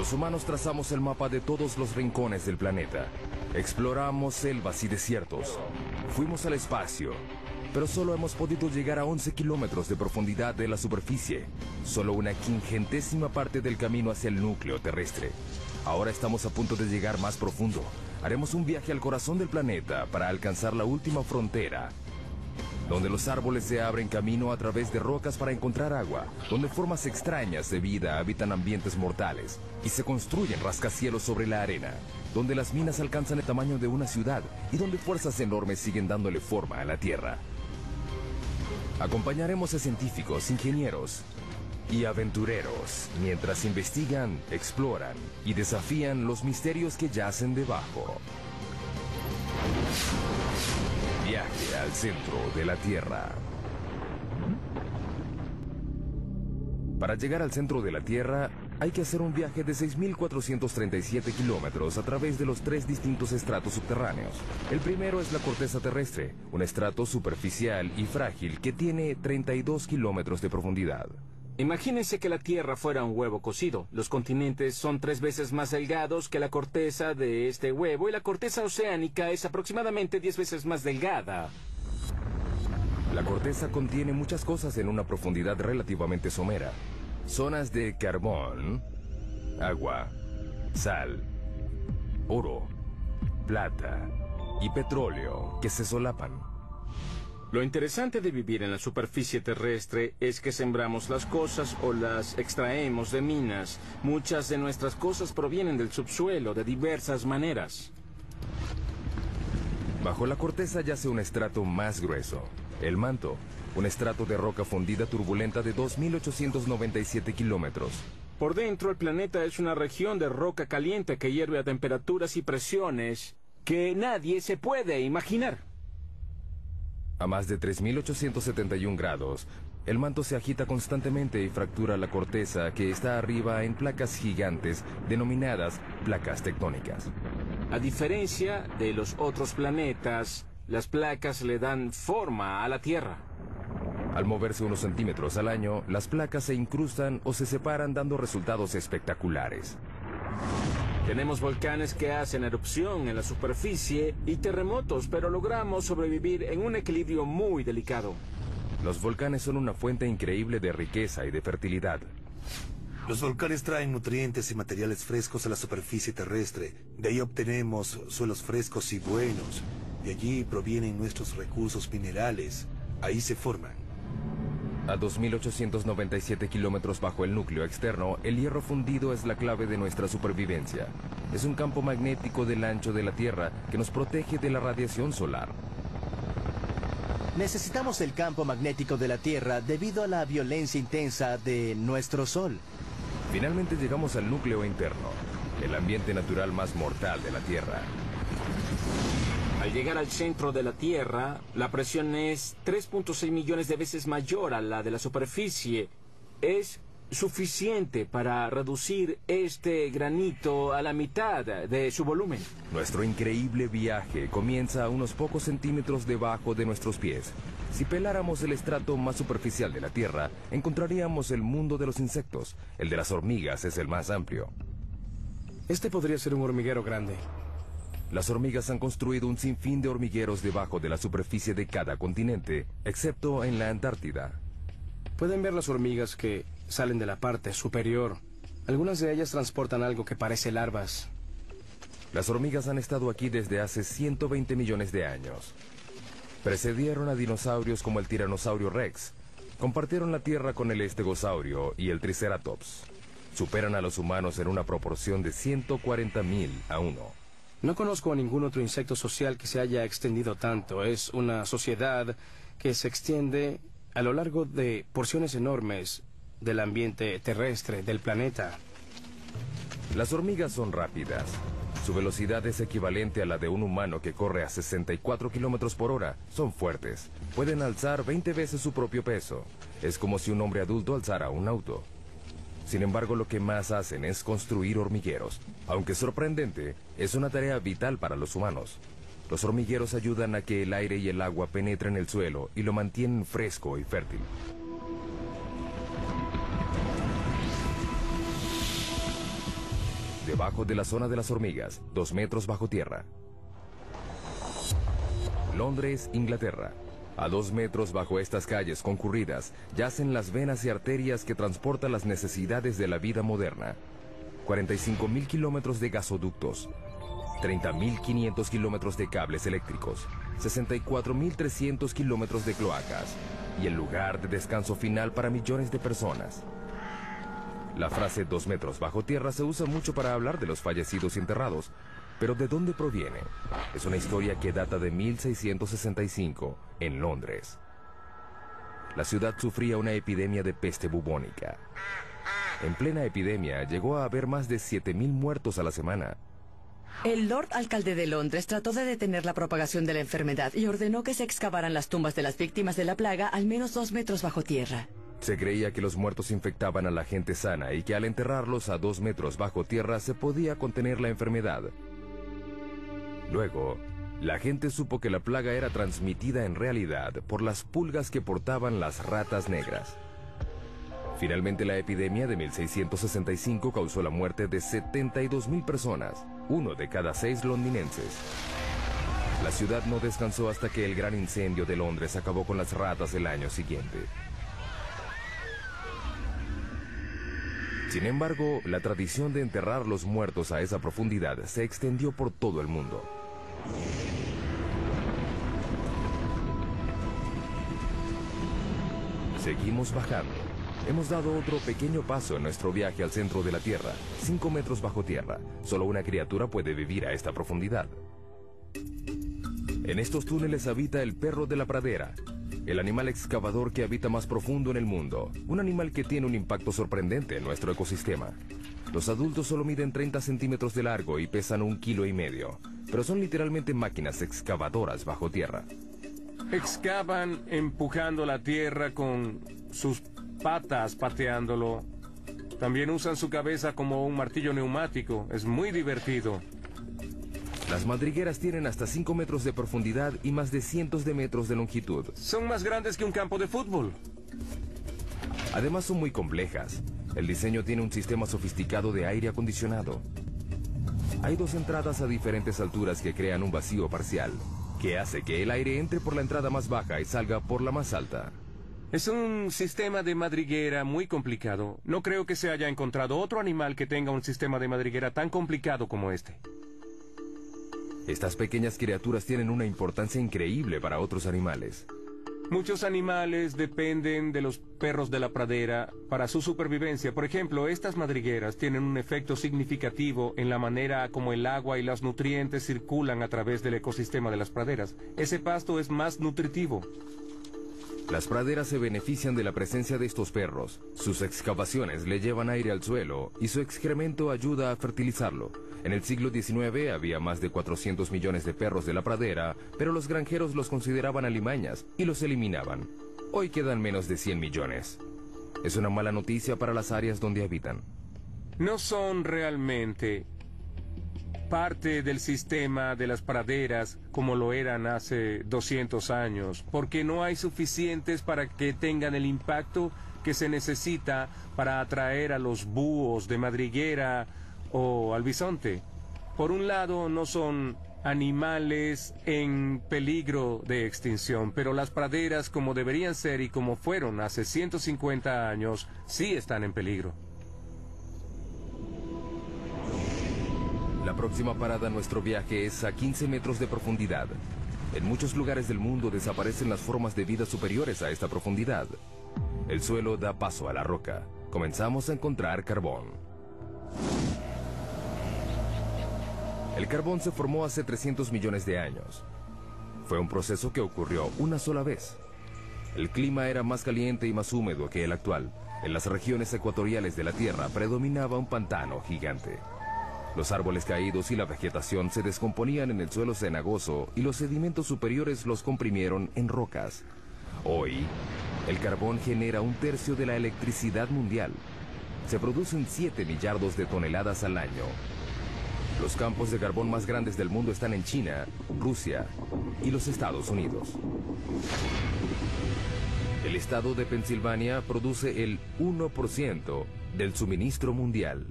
Los humanos trazamos el mapa de todos los rincones del planeta. Exploramos selvas y desiertos. Fuimos al espacio, pero solo hemos podido llegar a 11 kilómetros de profundidad de la superficie. Solo una 50ª parte del camino hacia el núcleo terrestre. Ahora estamos a punto de llegar más profundo. Haremos un viaje al corazón del planeta para alcanzar la última frontera, donde los árboles se abren camino a través de rocas para encontrar agua, donde formas extrañas de vida habitan ambientes mortales y se construyen rascacielos sobre la arena, donde las minas alcanzan el tamaño de una ciudad y donde fuerzas enormes siguen dándole forma a la Tierra. Acompañaremos a científicos, ingenieros y aventureros mientras investigan, exploran y desafían los misterios que yacen debajo. Viaje al centro de la Tierra. Para llegar al centro de la Tierra, hay que hacer un viaje de 6.437 kilómetros a través de los 3 distintos estratos subterráneos. El primero es la corteza terrestre, un estrato superficial y frágil que tiene 32 kilómetros de profundidad. Imagínense que la Tierra fuera un huevo cocido. Los continentes son 3 veces más delgados que la corteza de este huevo y la corteza oceánica es aproximadamente 10 veces más delgada. La corteza contiene muchas cosas en una profundidad relativamente somera. Zonas de carbón, agua, sal, oro, plata y petróleo que se solapan. Lo interesante de vivir en la superficie terrestre es que sembramos las cosas o las extraemos de minas. Muchas de nuestras cosas provienen del subsuelo de diversas maneras. Bajo la corteza yace un estrato más grueso, el manto, un estrato de roca fundida turbulenta de 2.897 kilómetros. Por dentro, el planeta es una región de roca caliente que hierve a temperaturas y presiones que nadie se puede imaginar. A más de 3.871 grados, el manto se agita constantemente y fractura la corteza que está arriba en placas gigantes denominadas placas tectónicas. A diferencia de los otros planetas, las placas le dan forma a la Tierra. Al moverse unos centímetros al año, las placas se incrustan o se separan dando resultados espectaculares. Tenemos volcanes que hacen erupción en la superficie y terremotos, pero logramos sobrevivir en un equilibrio muy delicado. Los volcanes son una fuente increíble de riqueza y de fertilidad. Los volcanes traen nutrientes y materiales frescos a la superficie terrestre. De ahí obtenemos suelos frescos y buenos. De allí provienen nuestros recursos minerales. Ahí se forman. A 2.897 kilómetros bajo el núcleo externo, el hierro fundido es la clave de nuestra supervivencia. Es un campo magnético del ancho de la Tierra que nos protege de la radiación solar. Necesitamos el campo magnético de la Tierra debido a la violencia intensa de nuestro Sol. Finalmente llegamos al núcleo interno, el ambiente natural más mortal de la Tierra. Al llegar al centro de la Tierra, la presión es 3.6 millones de veces mayor a la de la superficie. Es suficiente para reducir este granito a la mitad de su volumen. Nuestro increíble viaje comienza a unos pocos centímetros debajo de nuestros pies. Si peláramos el estrato más superficial de la Tierra, encontraríamos el mundo de los insectos. El de las hormigas es el más amplio. Este podría ser un hormiguero grande. Las hormigas han construido un sinfín de hormigueros debajo de la superficie de cada continente, excepto en la Antártida. Pueden ver las hormigas que salen de la parte superior. Algunas de ellas transportan algo que parece larvas. Las hormigas han estado aquí desde hace 120 millones de años. Precedieron a dinosaurios como el tiranosaurio Rex. Compartieron la Tierra con el estegosaurio y el triceratops. Superan a los humanos en una proporción de 140.000 a 1. No conozco a ningún otro insecto social que se haya extendido tanto. Es una sociedad que se extiende a lo largo de porciones enormes del ambiente terrestre del planeta. Las hormigas son rápidas. Su velocidad es equivalente a la de un humano que corre a 64 kilómetros por hora. Son fuertes. Pueden alzar 20 veces su propio peso. Es como si un hombre adulto alzara un auto. Sin embargo, lo que más hacen es construir hormigueros. Aunque sorprendente, es una tarea vital para los humanos. Los hormigueros ayudan a que el aire y el agua penetren el suelo y lo mantienen fresco y fértil. debajo de la zona de las hormigas, 2 metros bajo tierra. Londres, Inglaterra. A 2 metros bajo estas calles concurridas yacen las venas y arterias que transportan las necesidades de la vida moderna. 45.000 kilómetros de gasoductos, 30.500 kilómetros de cables eléctricos, 64.300 kilómetros de cloacas y el lugar de descanso final para millones de personas. La frase 2 metros bajo tierra se usa mucho para hablar de los fallecidos y enterrados, pero ¿de dónde proviene? Es una historia que data de 1665 en Londres. La ciudad sufría una epidemia de peste bubónica. En plena epidemia llegó a haber más de 7.000 muertos a la semana. El Lord Alcalde de Londres trató de detener la propagación de la enfermedad y ordenó que se excavaran las tumbas de las víctimas de la plaga al menos 2 metros bajo tierra. Se creía que los muertos infectaban a la gente sana y que al enterrarlos a 2 metros bajo tierra se podía contener la enfermedad. Luego, la gente supo que la plaga era transmitida en realidad por las pulgas que portaban las ratas negras. Finalmente, la epidemia de 1665 causó la muerte de 72.000 personas, 1 de cada 6 londinenses. La ciudad no descansó hasta que el gran incendio de Londres acabó con las ratas el año siguiente. Sin embargo, la tradición de enterrar los muertos a esa profundidad se extendió por todo el mundo. Seguimos bajando. Hemos dado otro pequeño paso en nuestro viaje al centro de la Tierra, 5 metros bajo tierra. Solo una criatura puede vivir a esta profundidad. En estos túneles habita el perro de la pradera, el animal excavador que habita más profundo en el mundo. Un animal que tiene un impacto sorprendente en nuestro ecosistema. Los adultos solo miden 30 centímetros de largo y pesan 1,5 kilos, pero son literalmente máquinas excavadoras bajo tierra. Excavan empujando la tierra con sus patas, pateándolo. También usan su cabeza como un martillo neumático. Es muy divertido. Las madrigueras tienen hasta 5 metros de profundidad y más de cientos de metros de longitud. Son más grandes que un campo de fútbol. Además son muy complejas. El diseño tiene un sistema sofisticado de aire acondicionado. Hay 2 entradas a diferentes alturas que crean un vacío parcial, que hace que el aire entre por la entrada más baja y salga por la más alta. Es un sistema de madriguera muy complicado. No creo que se haya encontrado otro animal que tenga un sistema de madriguera tan complicado como este. Estas pequeñas criaturas tienen una importancia increíble para otros animales. Muchos animales dependen de los perros de la pradera para su supervivencia. Por ejemplo, estas madrigueras tienen un efecto significativo en la manera como el agua y los nutrientes circulan a través del ecosistema de las praderas. Ese pasto es más nutritivo. Las praderas se benefician de la presencia de estos perros. Sus excavaciones le llevan aire al suelo y su excremento ayuda a fertilizarlo. En el siglo XIX había más de 400 millones de perros de la pradera, pero los granjeros los consideraban alimañas y los eliminaban. Hoy quedan menos de 100 millones. Es una mala noticia para las áreas donde habitan. No son realmente parte del sistema de las praderas como lo eran hace 200 años, porque no hay suficientes para que tengan el impacto que se necesita para atraer a los búhos de madriguera o al bisonte. Por un lado, no son animales en peligro de extinción, pero las praderas, como deberían ser y como fueron hace 150 años, sí están en peligro. La próxima parada en nuestro viaje es a 15 metros de profundidad. En muchos lugares del mundo desaparecen las formas de vida superiores a esta profundidad. El suelo da paso a la roca. Comenzamos a encontrar carbón. El carbón se formó hace 300 millones de años. Fue un proceso que ocurrió una sola vez. El clima era más caliente y más húmedo que el actual. En las regiones ecuatoriales de la Tierra predominaba un pantano gigante. Los árboles caídos y la vegetación se descomponían en el suelo cenagoso y los sedimentos superiores los comprimieron en rocas. Hoy, el carbón genera 1/3 de la electricidad mundial. Se producen 7 millardos de toneladas al año. Los campos de carbón más grandes del mundo están en China, Rusia y los Estados Unidos. El estado de Pensilvania produce el 1% del suministro mundial.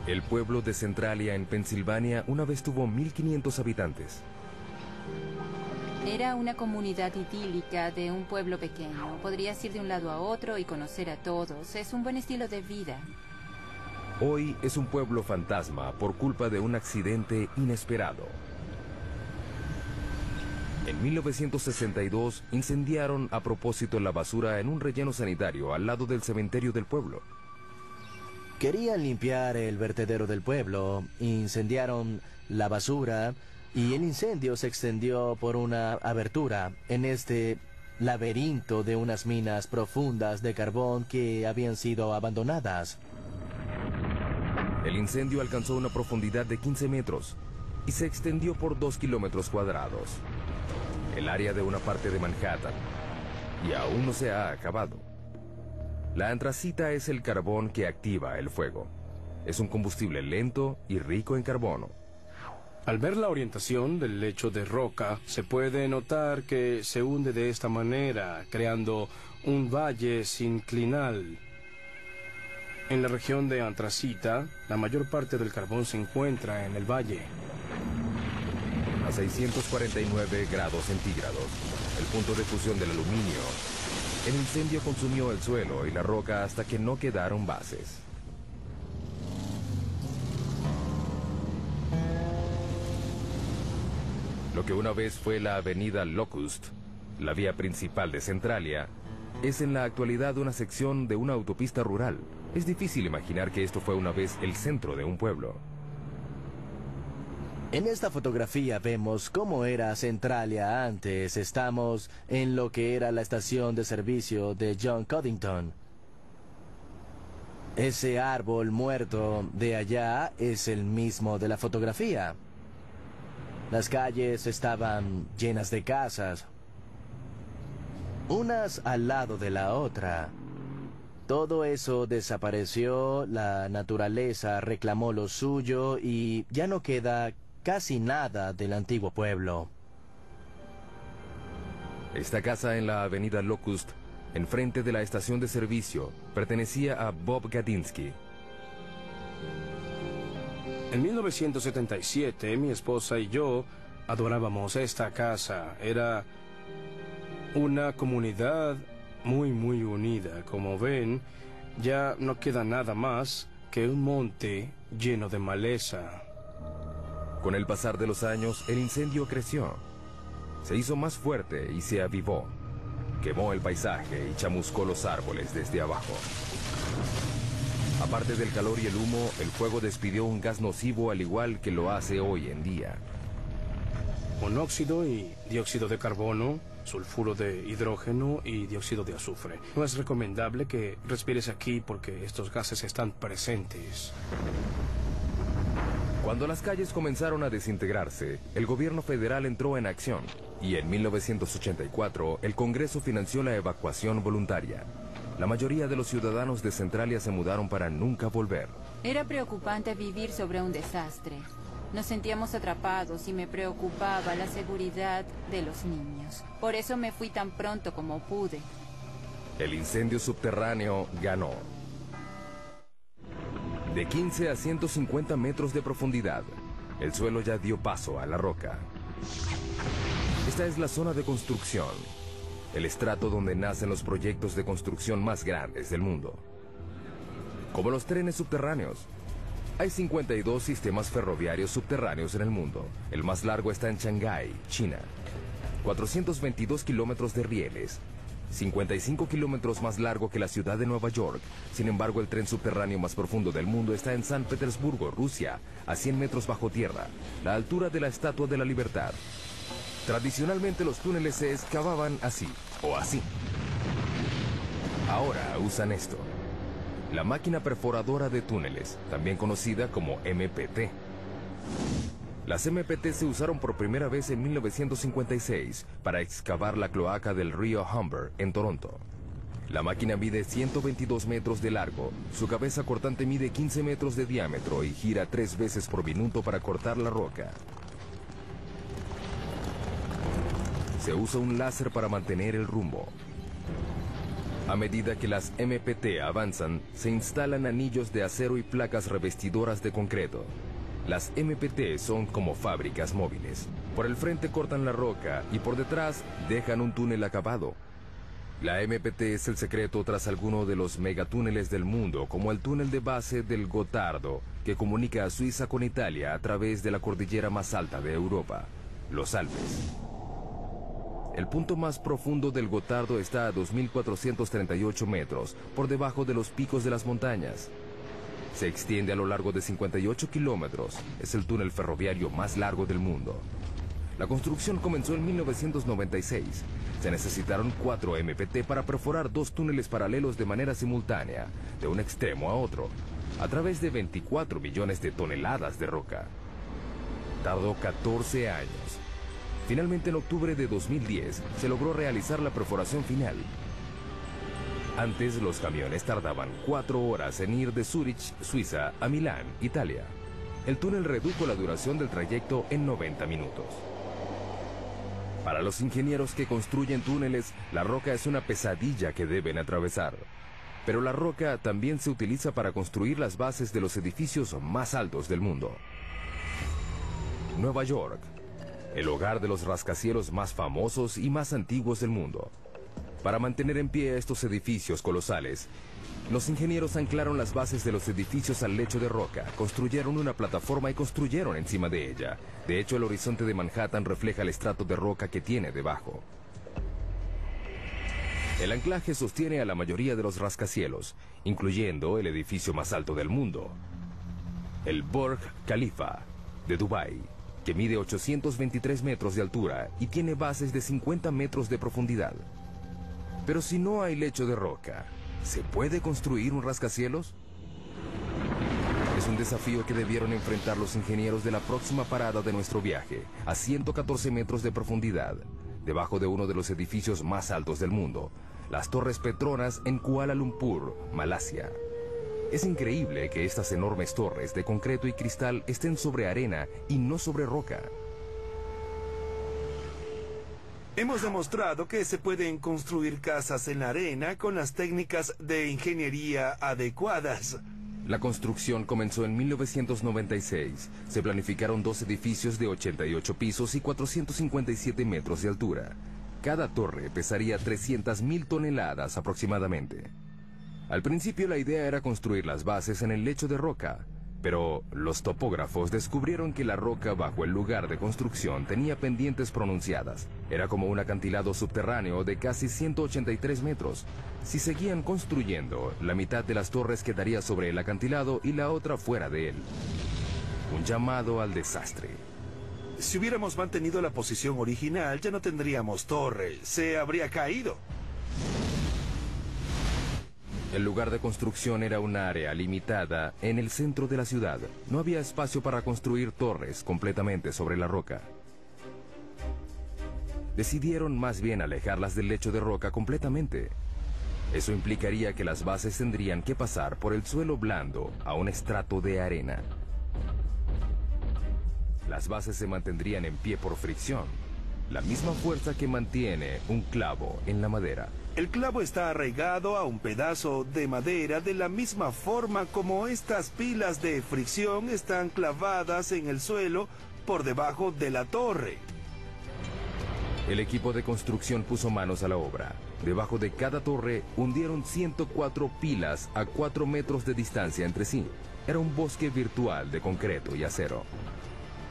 El pueblo de Centralia en Pensilvania una vez tuvo 1.500 habitantes. Era una comunidad idílica de un pueblo pequeño. Podrías ir de un lado a otro y conocer a todos. Es un buen estilo de vida. Hoy es un pueblo fantasma por culpa de un accidente inesperado. En 1962 incendiaron a propósito la basura en un relleno sanitario al lado del cementerio del pueblo. Querían limpiar el vertedero del pueblo, incendiaron la basura y el incendio se extendió por una abertura en este laberinto de unas minas profundas de carbón que habían sido abandonadas. El incendio alcanzó una profundidad de 15 metros y se extendió por 2 kilómetros cuadrados. El área de una parte de Manhattan, y aún no se ha acabado. La antracita es el carbón que activa el fuego. Es un combustible lento y rico en carbono. Al ver la orientación del lecho de roca, se puede notar que se hunde de esta manera, creando un valle sinclinal. En la región de Antracita, la mayor parte del carbón se encuentra en el valle. A 649 grados centígrados, el punto de fusión del aluminio, el incendio consumió el suelo y la roca hasta que no quedaron bases. Lo que una vez fue la avenida Locust, la vía principal de Centralia, es en la actualidad una sección de una autopista rural. Es difícil imaginar que esto fue una vez el centro de un pueblo. En esta fotografía vemos cómo era Centralia antes. Estamos en lo que era la estación de servicio de John Codington. Ese árbol muerto de allá es el mismo de la fotografía. Las calles estaban llenas de casas, unas al lado de la otra. Todo eso desapareció, la naturaleza reclamó lo suyo y ya no queda casi nada del antiguo pueblo. Esta casa en la avenida Locust, enfrente de la estación de servicio, pertenecía a Bob Gadinsky. En 1977, mi esposa y yo adorábamos esta casa. Era una comunidad muy unida. Como ven, ya no queda nada más que un monte lleno de maleza. Con el pasar de los años, el incendio creció. Se hizo más fuerte y se avivó. Quemó el paisaje y chamuscó los árboles desde abajo. Aparte del calor y el humo, el fuego despidió un gas nocivo al igual que lo hace hoy en día. Monóxido y dióxido de carbono, sulfuro de hidrógeno y dióxido de azufre. No es recomendable que respires aquí porque estos gases están presentes. Cuando las calles comenzaron a desintegrarse, el gobierno federal entró en acción y en 1984 el Congreso financió la evacuación voluntaria. La mayoría de los ciudadanos de Centralia se mudaron para nunca volver. Era preocupante vivir sobre un desastre. Nos sentíamos atrapados y me preocupaba la seguridad de los niños. Por eso me fui tan pronto como pude. El incendio subterráneo ganó. De 15 a 150 metros de profundidad, el suelo ya dio paso a la roca. Esta es la zona de construcción. El estrato donde nacen los proyectos de construcción más grandes del mundo. Como los trenes subterráneos. Hay 52 sistemas ferroviarios subterráneos en el mundo. El más largo está en Shanghái, China. 422 kilómetros de rieles. 55 kilómetros más largo que la ciudad de Nueva York. Sin embargo, el tren subterráneo más profundo del mundo está en San Petersburgo, Rusia, a 100 metros bajo tierra, la altura de la Estatua de la Libertad. Tradicionalmente los túneles se excavaban así, o así. Ahora usan esto. La máquina perforadora de túneles, también conocida como MPT. Las MPT se usaron por primera vez en 1956 para excavar la cloaca del río Humber en Toronto. La máquina mide 122 metros de largo, su cabeza cortante mide 15 metros de diámetro y gira 3 veces por minuto para cortar la roca. Se usa un láser para mantener el rumbo. A medida que las MPT avanzan, se instalan anillos de acero y placas revestidoras de concreto. Las MPT son como fábricas móviles. Por el frente cortan la roca y por detrás dejan un túnel acabado. La MPT es el secreto tras alguno de los megatúneles del mundo, como el túnel de base del Gotardo, que comunica a Suiza con Italia a través de la cordillera más alta de Europa, los Alpes. El punto más profundo del Gotardo está a 2.438 metros, por debajo de los picos de las montañas. Se extiende a lo largo de 58 kilómetros. Es el túnel ferroviario más largo del mundo. La construcción comenzó en 1996. Se necesitaron 4 MPT para perforar 2 túneles paralelos de manera simultánea, de un extremo a otro, a través de 24 millones de toneladas de roca. Tardó 14 años. Finalmente, en octubre de 2010, se logró realizar la perforación final. Antes, los camiones tardaban 4 horas en ir de Zúrich, Suiza, a Milán, Italia. El túnel redujo la duración del trayecto en 90 minutos. Para los ingenieros que construyen túneles, la roca es una pesadilla que deben atravesar. Pero la roca también se utiliza para construir las bases de los edificios más altos del mundo. Nueva York, el hogar de los rascacielos más famosos y más antiguos del mundo. Para mantener en pie estos edificios colosales, los ingenieros anclaron las bases de los edificios al lecho de roca, construyeron una plataforma y construyeron encima de ella. De hecho, el horizonte de Manhattan refleja el estrato de roca que tiene debajo. El anclaje sostiene a la mayoría de los rascacielos, incluyendo el edificio más alto del mundo, el Burj Khalifa de Dubái, que mide 823 metros de altura y tiene bases de 50 metros de profundidad. Pero si no hay lecho de roca, ¿se puede construir un rascacielos? Es un desafío que debieron enfrentar los ingenieros de la próxima parada de nuestro viaje, a 114 metros de profundidad, debajo de uno de los edificios más altos del mundo, las Torres Petronas en Kuala Lumpur, Malasia. Es increíble que estas enormes torres de concreto y cristal estén sobre arena y no sobre roca. Hemos demostrado que se pueden construir casas en la arena con las técnicas de ingeniería adecuadas. La construcción comenzó en 1996. Se planificaron 2 edificios de 88 pisos y 457 metros de altura. Cada torre pesaría 300.000 toneladas aproximadamente. Al principio la idea era construir las bases en el lecho de roca, pero los topógrafos descubrieron que la roca bajo el lugar de construcción tenía pendientes pronunciadas. Era como un acantilado subterráneo de casi 183 metros. Si seguían construyendo, la mitad de las torres quedaría sobre el acantilado y la otra fuera de él. Un llamado al desastre. Si hubiéramos mantenido la posición original, ya no tendríamos torre. Se habría caído. El lugar de construcción era un área limitada en el centro de la ciudad. No había espacio para construir torres completamente sobre la roca. Decidieron más bien alejarlas del lecho de roca completamente. Eso implicaría que las bases tendrían que pasar por el suelo blando a un estrato de arena. Las bases se mantendrían en pie por fricción, la misma fuerza que mantiene un clavo en la madera. El clavo está arraigado a un pedazo de madera de la misma forma como estas pilas de fricción están clavadas en el suelo por debajo de la torre. El equipo de construcción puso manos a la obra. Debajo de cada torre hundieron 104 pilas a 4 metros de distancia entre sí. Era un bosque virtual de concreto y acero.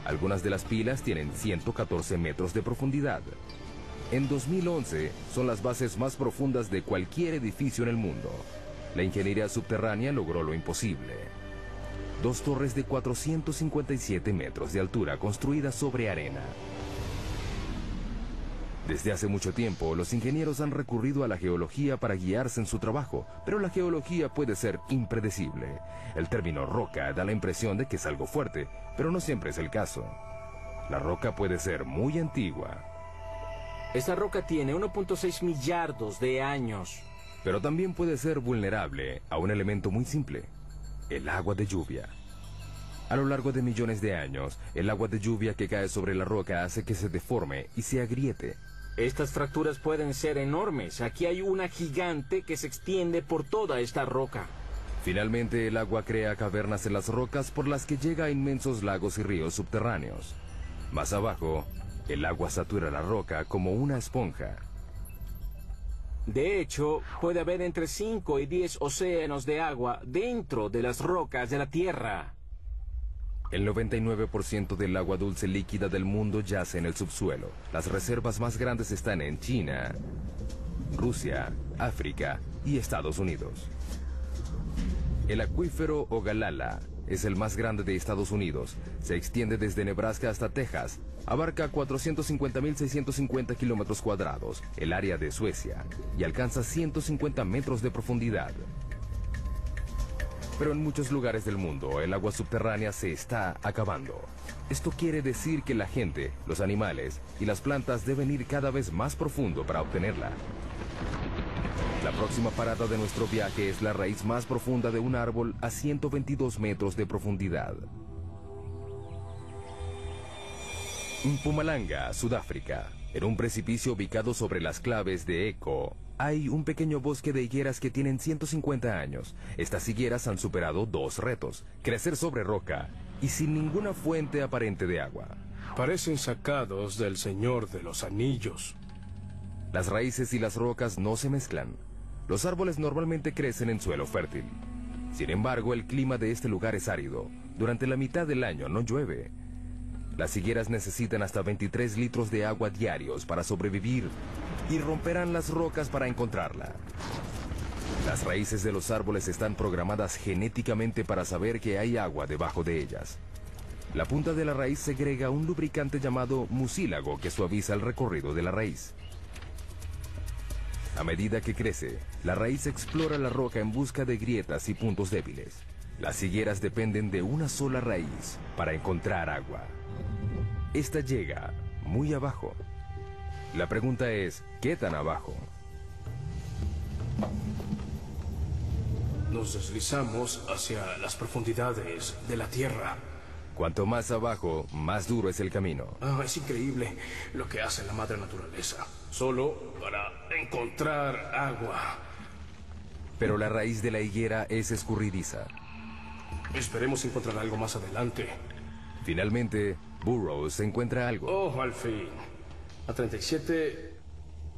Algunas de las pilas tienen 114 metros de profundidad. En 2011 son las bases más profundas de cualquier edificio en el mundo. La ingeniería subterránea logró lo imposible. 2 torres de 457 metros de altura construidas sobre arena. Desde hace mucho tiempo, los ingenieros han recurrido a la geología para guiarse en su trabajo, pero la geología puede ser impredecible. El término roca da la impresión de que es algo fuerte, pero no siempre es el caso. La roca puede ser muy antigua. Esta roca tiene 1.6 millardos de años. Pero también puede ser vulnerable a un elemento muy simple: el agua de lluvia. A lo largo de millones de años, el agua de lluvia que cae sobre la roca hace que se deforme y se agriete. Estas fracturas pueden ser enormes. Aquí hay una gigante que se extiende por toda esta roca. Finalmente, el agua crea cavernas en las rocas por las que llega a inmensos lagos y ríos subterráneos. Más abajo, el agua satura la roca como una esponja. De hecho, puede haber entre 5 y 10 océanos de agua dentro de las rocas de la Tierra. El 99% del agua dulce líquida del mundo yace en el subsuelo. Las reservas más grandes están en China, Rusia, África y Estados Unidos. El acuífero Ogallala es el más grande de Estados Unidos. Se extiende desde Nebraska hasta Texas. Abarca 450.650 kilómetros cuadrados, el área de Suecia, y alcanza 150 metros de profundidad. Pero en muchos lugares del mundo, el agua subterránea se está acabando. Esto quiere decir que la gente, los animales y las plantas deben ir cada vez más profundo para obtenerla. La próxima parada de nuestro viaje es la raíz más profunda de un árbol a 122 metros de profundidad. Mpumalanga, Sudáfrica. En un precipicio ubicado sobre las claves de Eco, hay un pequeño bosque de higueras que tienen 150 años. Estas higueras han superado 2 retos: crecer sobre roca y sin ninguna fuente aparente de agua. Parecen sacados del Señor de los Anillos. Las raíces y las rocas no se mezclan. Los árboles normalmente crecen en suelo fértil. Sin embargo, el clima de este lugar es árido. Durante la mitad del año no llueve. Las higueras necesitan hasta 23 litros de agua diarios para sobrevivir y romperán las rocas para encontrarla. Las raíces de los árboles están programadas genéticamente para saber que hay agua debajo de ellas. La punta de la raíz segrega un lubricante llamado mucílago que suaviza el recorrido de la raíz. A medida que crece, la raíz explora la roca en busca de grietas y puntos débiles. Las higueras dependen de una sola raíz para encontrar agua. Esta llega muy abajo. La pregunta es, ¿qué tan abajo? Nos deslizamos hacia las profundidades de la Tierra. Cuanto más abajo, más duro es el camino. Es increíble lo que hace la madre naturaleza, solo para encontrar agua. Pero la raíz de la higuera es escurridiza. Esperemos encontrar algo más adelante. Finalmente, Burroughs encuentra algo. Oh, al fin. A 37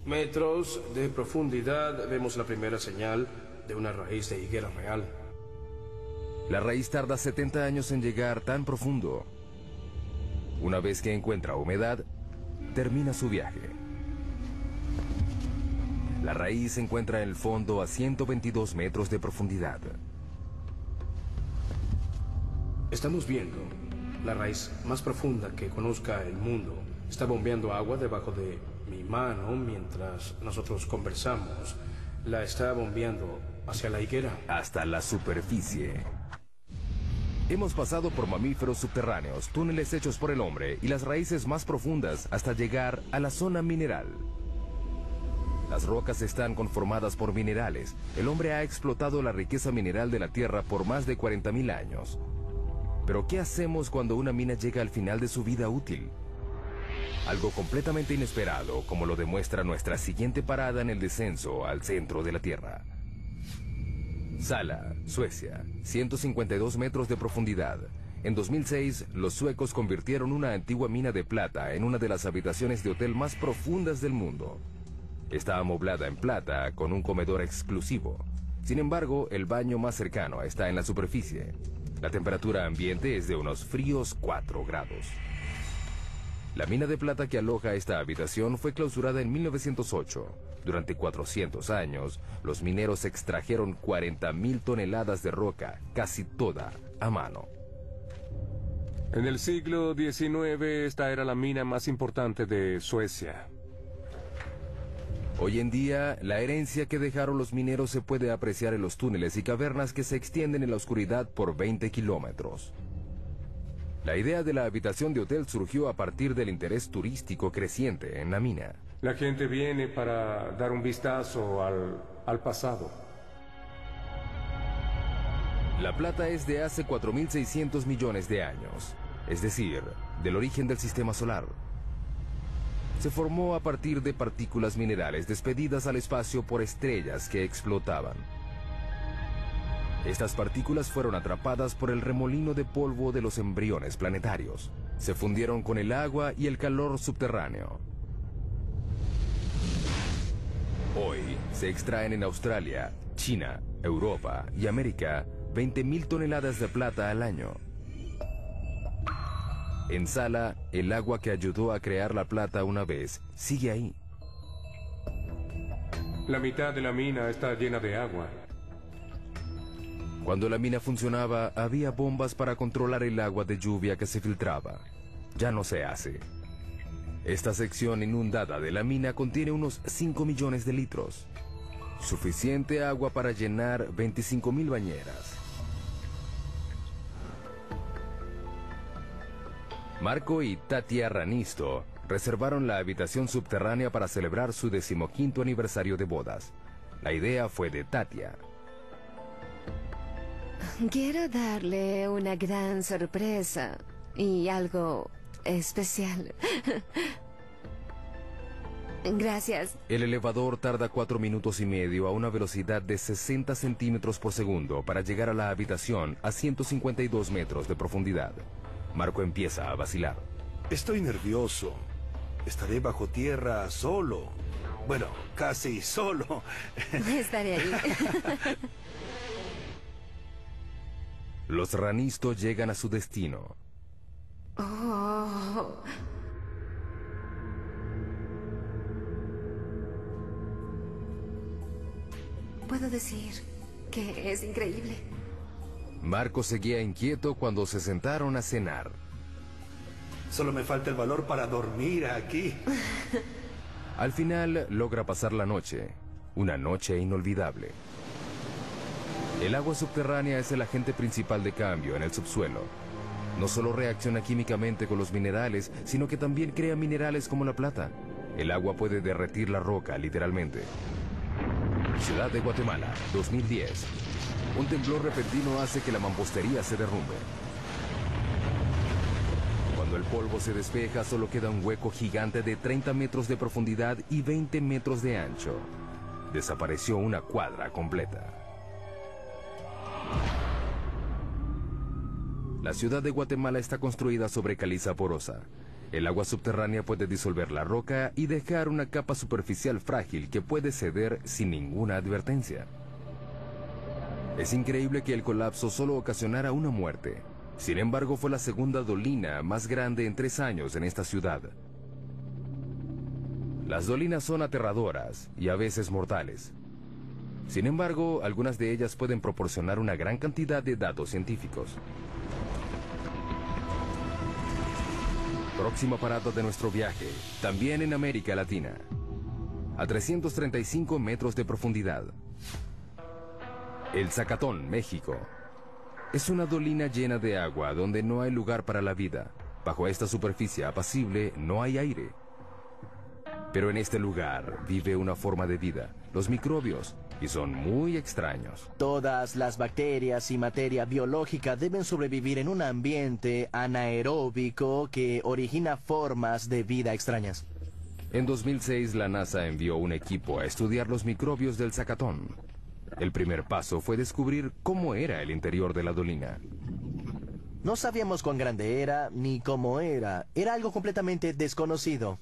metros de profundidad vemos la primera señal de una raíz de higuera real. La raíz tarda 70 años en llegar tan profundo. Una vez que encuentra humedad, termina su viaje. La raíz se encuentra en el fondo a 122 metros de profundidad. Estamos viendo la raíz más profunda que conozca el mundo. Está bombeando agua debajo de mi mano mientras nosotros conversamos. La está bombeando hacia la higuera. Hasta la superficie. Hemos pasado por mamíferos subterráneos, túneles hechos por el hombre y las raíces más profundas hasta llegar a la zona mineral. Las rocas están conformadas por minerales. El hombre ha explotado la riqueza mineral de la Tierra por más de 40.000 años. Pero ¿qué hacemos cuando una mina llega al final de su vida útil? Algo completamente inesperado, como lo demuestra nuestra siguiente parada en el descenso al centro de la Tierra. Sala, Suecia, 152 metros de profundidad. En 2006, los suecos convirtieron una antigua mina de plata en una de las habitaciones de hotel más profundas del mundo. Está amoblada en plata con un comedor exclusivo. Sin embargo, el baño más cercano está en la superficie. La temperatura ambiente es de unos fríos 4 grados. La mina de plata que aloja esta habitación fue clausurada en 1908. Durante 400 años, los mineros extrajeron 40.000 toneladas de roca, casi toda a mano. En el siglo XIX, esta era la mina más importante de Suecia. Hoy en día, la herencia que dejaron los mineros se puede apreciar en los túneles y cavernas que se extienden en la oscuridad por 20 kilómetros. La idea de la habitación de hotel surgió a partir del interés turístico creciente en la mina. La gente viene para dar un vistazo al pasado. La plata es de hace 4.600 millones de años, es decir, del origen del sistema solar. se formó a partir de partículas minerales despedidas al espacio por estrellas que explotaban. Estas partículas fueron atrapadas por el remolino de polvo de los embriones planetarios. Se fundieron con el agua y el calor subterráneo. Hoy se extraen en Australia, China, Europa y América 20.000 toneladas de plata al año. En Sala, el agua que ayudó a crear la plata una vez sigue ahí. La mitad de la mina está llena de agua. Cuando la mina funcionaba, había bombas para controlar el agua de lluvia que se filtraba. Ya no se hace. Esta sección inundada de la mina contiene unos 5 millones de litros. Suficiente agua para llenar 25.000 bañeras. Marco y Tatia Ranisto reservaron la habitación subterránea para celebrar su 15º aniversario de bodas. La idea fue de Tatia. Quiero darle una gran sorpresa y algo especial. Gracias. El elevador tarda 4 minutos y medio a una velocidad de 60 centímetros por segundo para llegar a la habitación a 152 metros de profundidad. Marco empieza a vacilar. Estoy nervioso. Estaré bajo tierra solo. Bueno, casi solo. Estaré ahí. Los Ranisto llegan a su destino. Oh. Puedo decir que es increíble. Marco seguía inquieto cuando se sentaron a cenar. Solo me falta el valor para dormir aquí. Al final logra pasar la noche. Una noche inolvidable. El agua subterránea es el agente principal de cambio en el subsuelo. No solo reacciona químicamente con los minerales, sino que también crea minerales como la plata. El agua puede derretir la roca, literalmente. Ciudad de Guatemala, 2010. Un temblor repentino hace que la mampostería se derrumbe. Cuando el polvo se despeja, solo queda un hueco gigante de 30 metros de profundidad y 20 metros de ancho. Desapareció una cuadra completa. La ciudad de Guatemala está construida sobre caliza porosa. El agua subterránea puede disolver la roca y dejar una capa superficial frágil que puede ceder sin ninguna advertencia. Es increíble que el colapso solo ocasionara una muerte. Sin embargo, fue la segunda dolina más grande en 3 años en esta ciudad. Las dolinas son aterradoras y a veces mortales. Sin embargo, algunas de ellas pueden proporcionar una gran cantidad de datos científicos. Próxima parada de nuestro viaje, también en América Latina. A 335 metros de profundidad. El Zacatón, México. Es una dolina llena de agua donde no hay lugar para la vida. Bajo esta superficie apacible no hay aire. Pero en este lugar vive una forma de vida, los microbios, y son muy extraños. Todas las bacterias y materia biológica deben sobrevivir en un ambiente anaeróbico que origina formas de vida extrañas. En 2006, la NASA envió un equipo a estudiar los microbios del Zacatón. El primer paso fue descubrir cómo era el interior de la dolina. No sabíamos cuán grande era ni cómo era. Era algo completamente desconocido.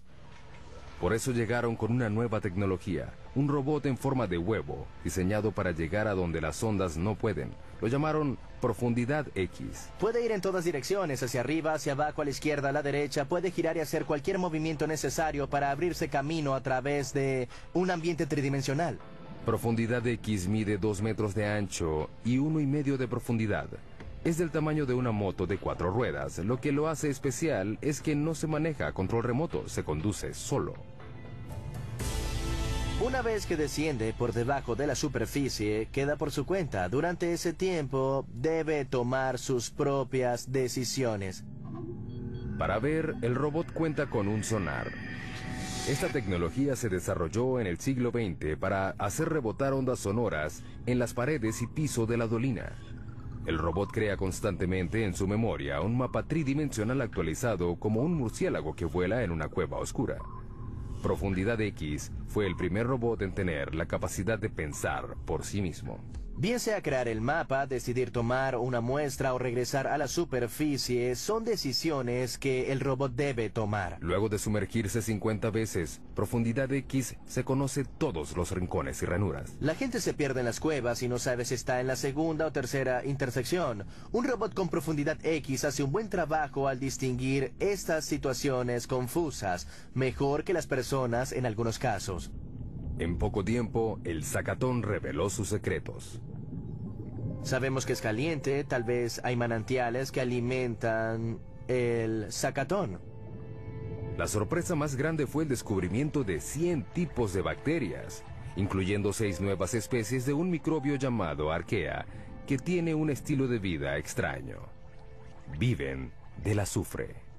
Por eso llegaron con una nueva tecnología, un robot en forma de huevo, diseñado para llegar a donde las ondas no pueden. Lo llamaron Profundidad X. Puede ir en todas direcciones, hacia arriba, hacia abajo, a la izquierda, a la derecha. Puede girar y hacer cualquier movimiento necesario para abrirse camino a través de un ambiente tridimensional. Profundidad X mide 2 metros de ancho y 1,5 de profundidad. Es del tamaño de una moto de 4 ruedas. Lo que lo hace especial es que no se maneja a control remoto, se conduce solo. Una vez que desciende por debajo de la superficie, queda por su cuenta. Durante ese tiempo, debe tomar sus propias decisiones. Para ver, el robot cuenta con un sonar. Esta tecnología se desarrolló en el siglo XX para hacer rebotar ondas sonoras en las paredes y piso de la dolina. El robot crea constantemente en su memoria un mapa tridimensional actualizado como un murciélago que vuela en una cueva oscura. Profundidad X fue el primer robot en tener la capacidad de pensar por sí mismo. Bien sea crear el mapa, decidir tomar una muestra o regresar a la superficie, son decisiones que el robot debe tomar. Luego de sumergirse 50 veces, Profundidad X se conoce todos los rincones y ranuras. La gente se pierde en las cuevas y no sabe si está en la segunda o tercera intersección. Un robot con Profundidad X hace un buen trabajo al distinguir estas situaciones confusas, mejor que las personas en algunos casos. En poco tiempo, el Zacatón reveló sus secretos. Sabemos que es caliente, tal vez hay manantiales que alimentan el Zacatón. La sorpresa más grande fue el descubrimiento de 100 tipos de bacterias, incluyendo 6 nuevas especies de un microbio llamado Archaea, que tiene un estilo de vida extraño. Viven del azufre.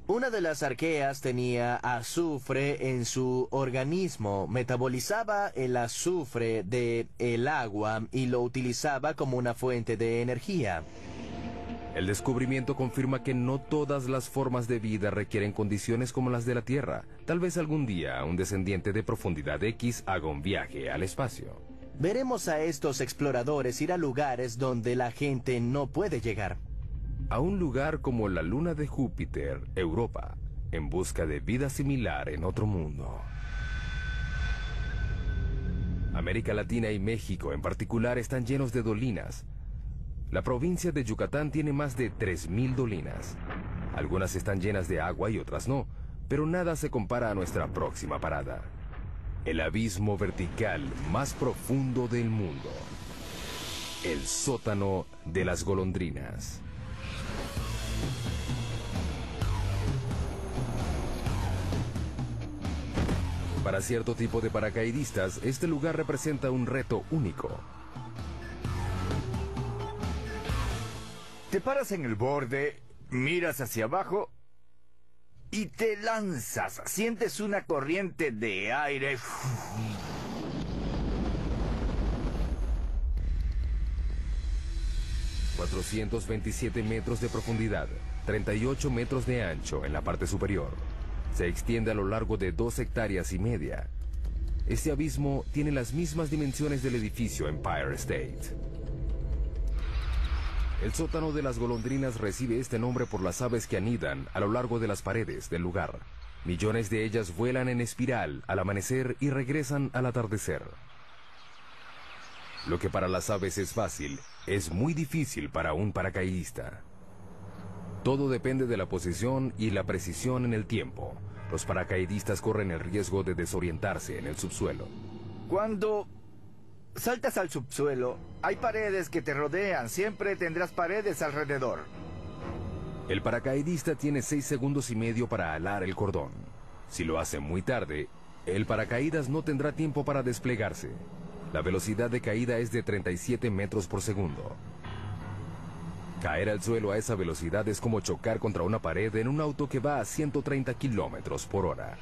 Una de las arqueas tenía azufre en su organismo, metabolizaba el azufre del agua y lo utilizaba como una fuente de energía. El descubrimiento confirma que no todas las formas de vida requieren condiciones como las de la Tierra. Tal vez algún día un descendiente de Profundidad X haga un viaje al espacio. Veremos a estos exploradores ir a lugares donde la gente no puede llegar. A un lugar como la luna de Júpiter, Europa, en busca de vida similar en otro mundo. América Latina y México en particular están llenos de dolinas. La provincia de Yucatán tiene más de 3.000 dolinas. Algunas están llenas de agua y otras no, pero nada se compara a nuestra próxima parada. El abismo vertical más profundo del mundo. El sótano de las golondrinas. Para cierto tipo de paracaidistas, este lugar representa un reto único. Te paras en el borde, miras hacia abajo y te lanzas. Sientes una corriente de aire. 427 metros de profundidad, 38 metros de ancho en la parte superior. Se extiende a lo largo de 2,5 hectáreas. Este abismo tiene las mismas dimensiones del edificio Empire State. El sótano de las golondrinas recibe este nombre por las aves que anidan a lo largo de las paredes del lugar. Millones de ellas vuelan en espiral al amanecer y regresan al atardecer. Lo que para las aves es fácil, es muy difícil para un paracaidista. Todo depende de la posición y la precisión en el tiempo. Los paracaidistas corren el riesgo de desorientarse en el subsuelo. Cuando saltas al subsuelo, hay paredes que te rodean. Siempre tendrás paredes alrededor. El paracaidista tiene 6 segundos y medio para alar el cordón. Si lo hace muy tarde, el paracaídas no tendrá tiempo para desplegarse. La velocidad de caída es de 37 metros por segundo. Caer al suelo a esa velocidad es como chocar contra una pared en un auto que va a 130 kilómetros por hora.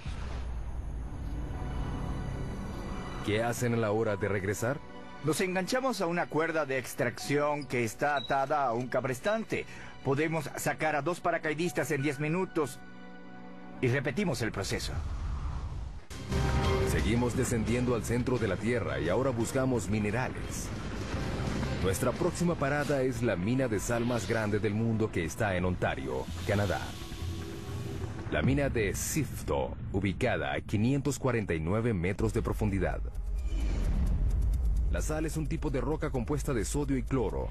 ¿Qué hacen a la hora de regresar? Nos enganchamos a una cuerda de extracción que está atada a un cabrestante. Podemos sacar a 2 paracaidistas en 10 minutos y repetimos el proceso. Seguimos descendiendo al centro de la Tierra y ahora buscamos minerales. Nuestra próxima parada es la mina de sal más grande del mundo que está en Ontario, Canadá. La mina de Sifto, ubicada a 549 metros de profundidad. La sal es un tipo de roca compuesta de sodio y cloro.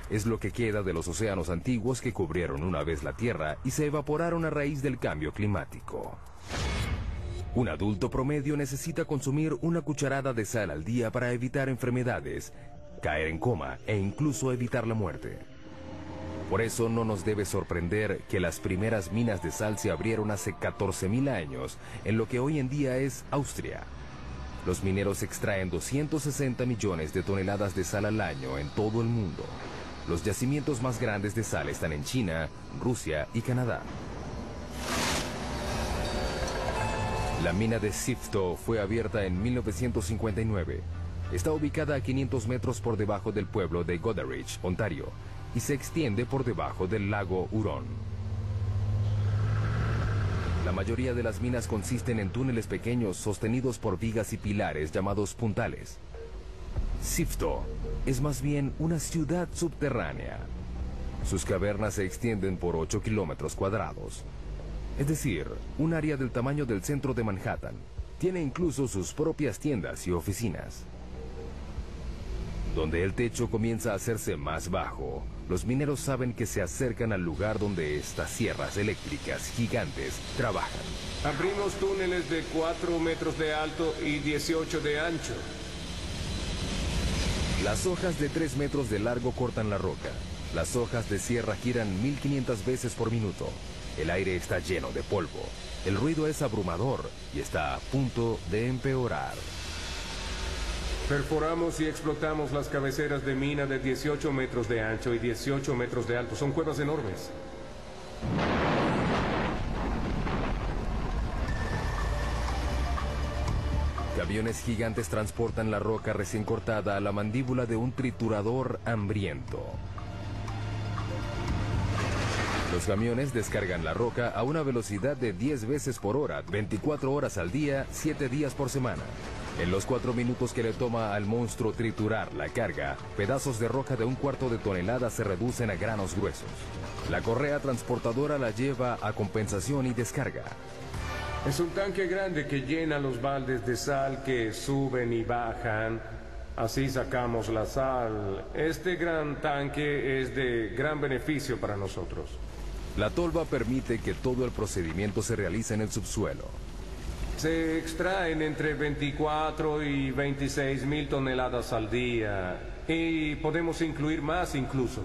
Es lo que queda de los océanos antiguos que cubrieron una vez la Tierra y se evaporaron a raíz del cambio climático. Un adulto promedio necesita consumir una cucharada de sal al día para evitar enfermedades, caer en coma e incluso evitar la muerte. Por eso no nos debe sorprender que las primeras minas de sal se abrieron hace 14.000 años en lo que hoy en día es Austria. Los mineros extraen 260 millones de toneladas de sal al año en todo el mundo. Los yacimientos más grandes de sal están en China, Rusia y Canadá. La mina de Sifto fue abierta en 1959. Está ubicada a 500 metros por debajo del pueblo de Goderich, Ontario, y se extiende por debajo del lago Huron. La mayoría de las minas consisten en túneles pequeños sostenidos por vigas y pilares llamados puntales. Sifto es más bien una ciudad subterránea. Sus cavernas se extienden por 8 kilómetros cuadrados. Es decir, un área del tamaño del centro de Manhattan. Tiene incluso sus propias tiendas y oficinas. Donde el techo comienza a hacerse más bajo, los mineros saben que se acercan al lugar donde estas sierras eléctricas gigantes trabajan. Abrimos túneles de 4 metros de alto y 18 de ancho. Las hojas de 3 metros de largo cortan la roca. Las hojas de sierra giran 1500 veces por minuto. El aire está lleno de polvo. El ruido es abrumador y está a punto de empeorar. Perforamos y explotamos las cabeceras de mina de 18 metros de ancho y 18 metros de alto. Son cuevas enormes. Camiones gigantes transportan la roca recién cortada a la mandíbula de un triturador hambriento. Los camiones descargan la roca a una velocidad de 10 veces por hora, 24 horas al día, 7 días por semana. En los 4 minutos que le toma al monstruo triturar la carga, pedazos de roca de 1/4 de tonelada se reducen a granos gruesos. La correa transportadora la lleva a compensación y descarga. Es un tanque grande que llena los baldes de sal que suben y bajan. Así sacamos la sal. Este gran tanque es de gran beneficio para nosotros. La tolva permite que todo el procedimiento se realice en el subsuelo. Se extraen entre 24 y 26 mil toneladas al día. Y podemos incluir más incluso.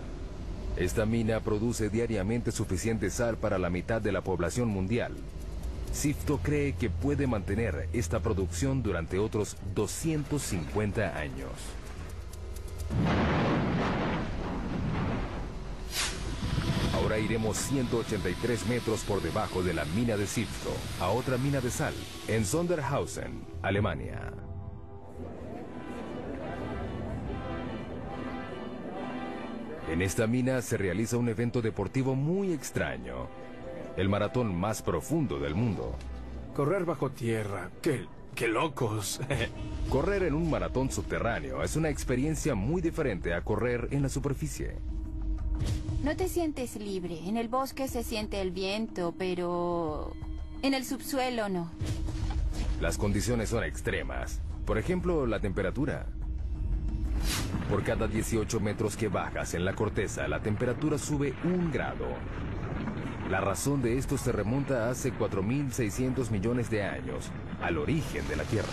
Esta mina produce diariamente suficiente sal para la mitad de la población mundial. Sifto cree que puede mantener esta producción durante otros 250 años. Ahora iremos 183 metros por debajo de la mina de Sifto, a otra mina de sal, en Sondershausen, Alemania. En esta mina se realiza un evento deportivo muy extraño. El maratón más profundo del mundo. Correr bajo tierra. ¡Qué locos! Correr en un maratón subterráneo es una experiencia muy diferente a correr en la superficie. No te sientes libre. En el bosque se siente el viento, pero en el subsuelo no. Las condiciones son extremas. Por ejemplo, la temperatura. Por cada 18 metros que bajas en la corteza, la temperatura sube 1 grado. La razón de esto se remonta a hace 4.600 millones de años, al origen de la Tierra.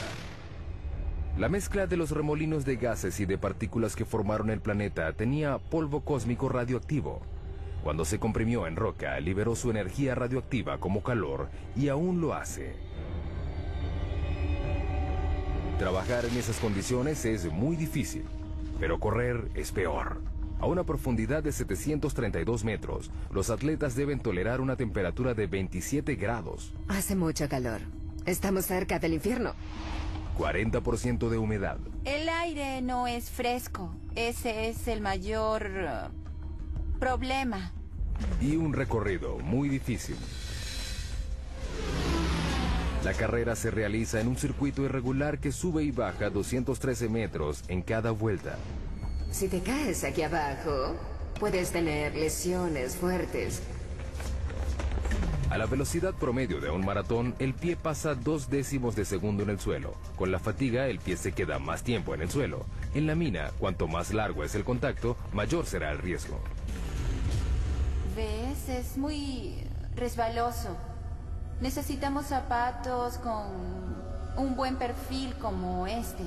La mezcla de los remolinos de gases y de partículas que formaron el planeta tenía polvo cósmico radioactivo. Cuando se comprimió en roca, liberó su energía radioactiva como calor y aún lo hace. Trabajar en esas condiciones es muy difícil, pero correr es peor. A una profundidad de 732 metros, los atletas deben tolerar una temperatura de 27 grados. Hace mucho calor. Estamos cerca del infierno. 40% de humedad. El aire no es fresco. Ese es el mayor problema. Y un recorrido muy difícil. La carrera se realiza en un circuito irregular que sube y baja 213 metros en cada vuelta. Si te caes aquí abajo, puedes tener lesiones fuertes. A la velocidad promedio de un maratón, el pie pasa 0.2 de segundo en el suelo. Con la fatiga, el pie se queda más tiempo en el suelo. En la mina, cuanto más largo es el contacto, mayor será el riesgo. ¿Ves? Es muy resbaloso. Necesitamos zapatos con un buen perfil como este.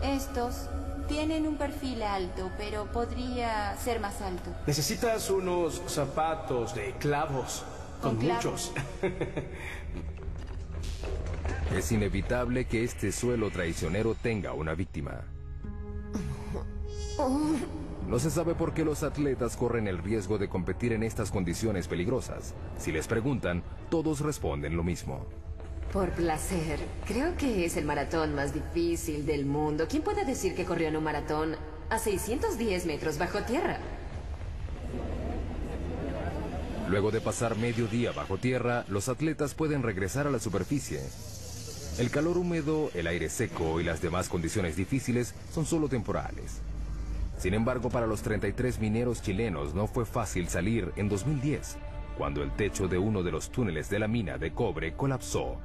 Estos tienen un perfil alto, pero podría ser más alto. Necesitas unos zapatos de clavos. Con muchos. Es inevitable que este suelo traicionero tenga una víctima. No se sabe por qué los atletas corren el riesgo de competir en estas condiciones peligrosas. Si les preguntan, todos responden lo mismo. Por placer. Creo que es el maratón más difícil del mundo. ¿Quién puede decir que corrió en un maratón a 610 metros bajo tierra? Luego de pasar medio día bajo tierra, los atletas pueden regresar a la superficie. El calor húmedo, el aire seco y las demás condiciones difíciles son solo temporales. Sin embargo, para los 33 mineros chilenos no fue fácil salir en 2010, cuando el techo de uno de los túneles de la mina de cobre colapsó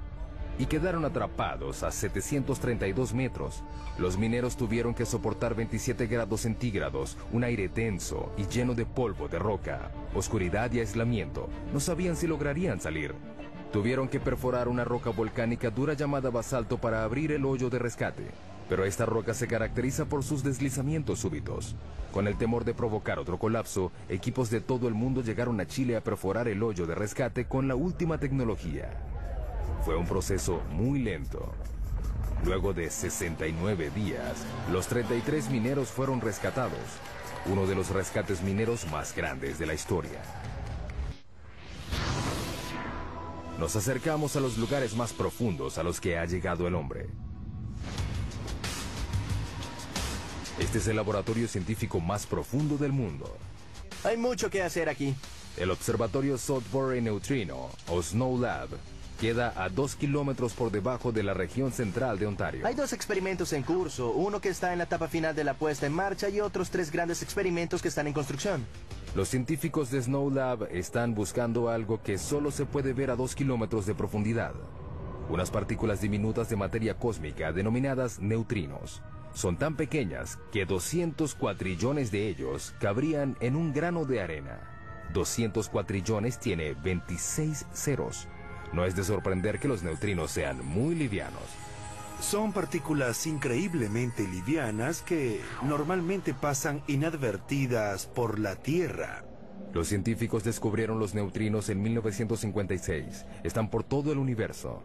y quedaron atrapados a 732 metros. Los mineros tuvieron que soportar 27 grados centígrados, un aire denso y lleno de polvo de roca, oscuridad y aislamiento. No sabían si lograrían salir. Tuvieron que perforar una roca volcánica dura llamada basalto para abrir el hoyo de rescate. Pero esta roca se caracteriza por sus deslizamientos súbitos. Con el temor de provocar otro colapso, equipos de todo el mundo llegaron a Chile a perforar el hoyo de rescate con la última tecnología. Fue un proceso muy lento. Luego de 69 días, los 33 mineros fueron rescatados, uno de los rescates mineros más grandes de la historia. Nos acercamos a los lugares más profundos a los que ha llegado el hombre. Este es el laboratorio científico más profundo del mundo. Hay mucho que hacer aquí. El observatorio Sudbury Neutrino, o Snow Lab, queda a 2 kilómetros por debajo de la región central de Ontario. Hay 2 experimentos en curso, uno que está en la etapa final de la puesta en marcha y otros 3 grandes experimentos que están en construcción. Los científicos de Snow Lab están buscando algo que solo se puede ver a 2 kilómetros de profundidad. Unas partículas diminutas de materia cósmica denominadas neutrinos. Son tan pequeñas que 200 cuatrillones de ellos cabrían en un grano de arena. 200 cuatrillones tiene 26 ceros. No es de sorprender que los neutrinos sean muy livianos. Son partículas increíblemente livianas que normalmente pasan inadvertidas por la Tierra. Los científicos descubrieron los neutrinos en 1956. Están por todo el universo.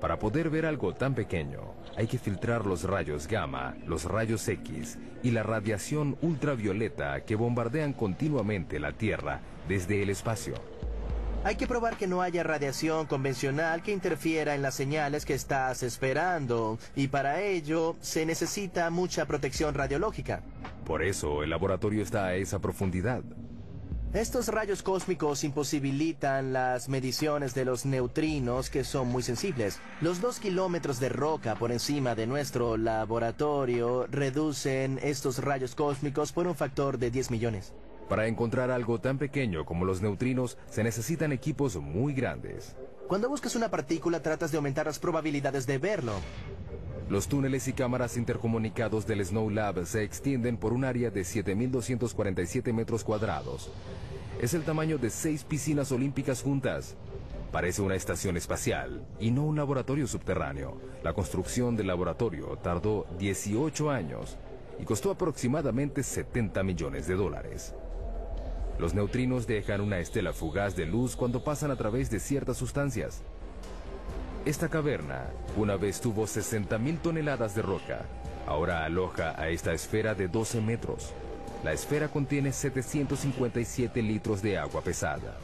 Para poder ver algo tan pequeño, hay que filtrar los rayos gamma, los rayos X y la radiación ultravioleta que bombardean continuamente la Tierra desde el espacio. Hay que probar que no haya radiación convencional que interfiera en las señales que estás esperando, y para ello se necesita mucha protección radiológica. Por eso el laboratorio está a esa profundidad. Estos rayos cósmicos imposibilitan las mediciones de los neutrinos, que son muy sensibles. Los 2 kilómetros de roca por encima de nuestro laboratorio reducen estos rayos cósmicos por un factor de 10 millones. Para encontrar algo tan pequeño como los neutrinos, se necesitan equipos muy grandes. Cuando buscas una partícula, tratas de aumentar las probabilidades de verlo. Los túneles y cámaras intercomunicados del Snow Lab se extienden por un área de 7.247 metros cuadrados. Es el tamaño de 6 piscinas olímpicas juntas. Parece una estación espacial y no un laboratorio subterráneo. La construcción del laboratorio tardó 18 años y costó aproximadamente $70 millones. Los neutrinos dejan una estela fugaz de luz cuando pasan a través de ciertas sustancias. Esta caverna una vez tuvo 60.000 toneladas de roca. Ahora aloja a esta esfera de 12 metros. La esfera contiene 757 litros de agua pesada.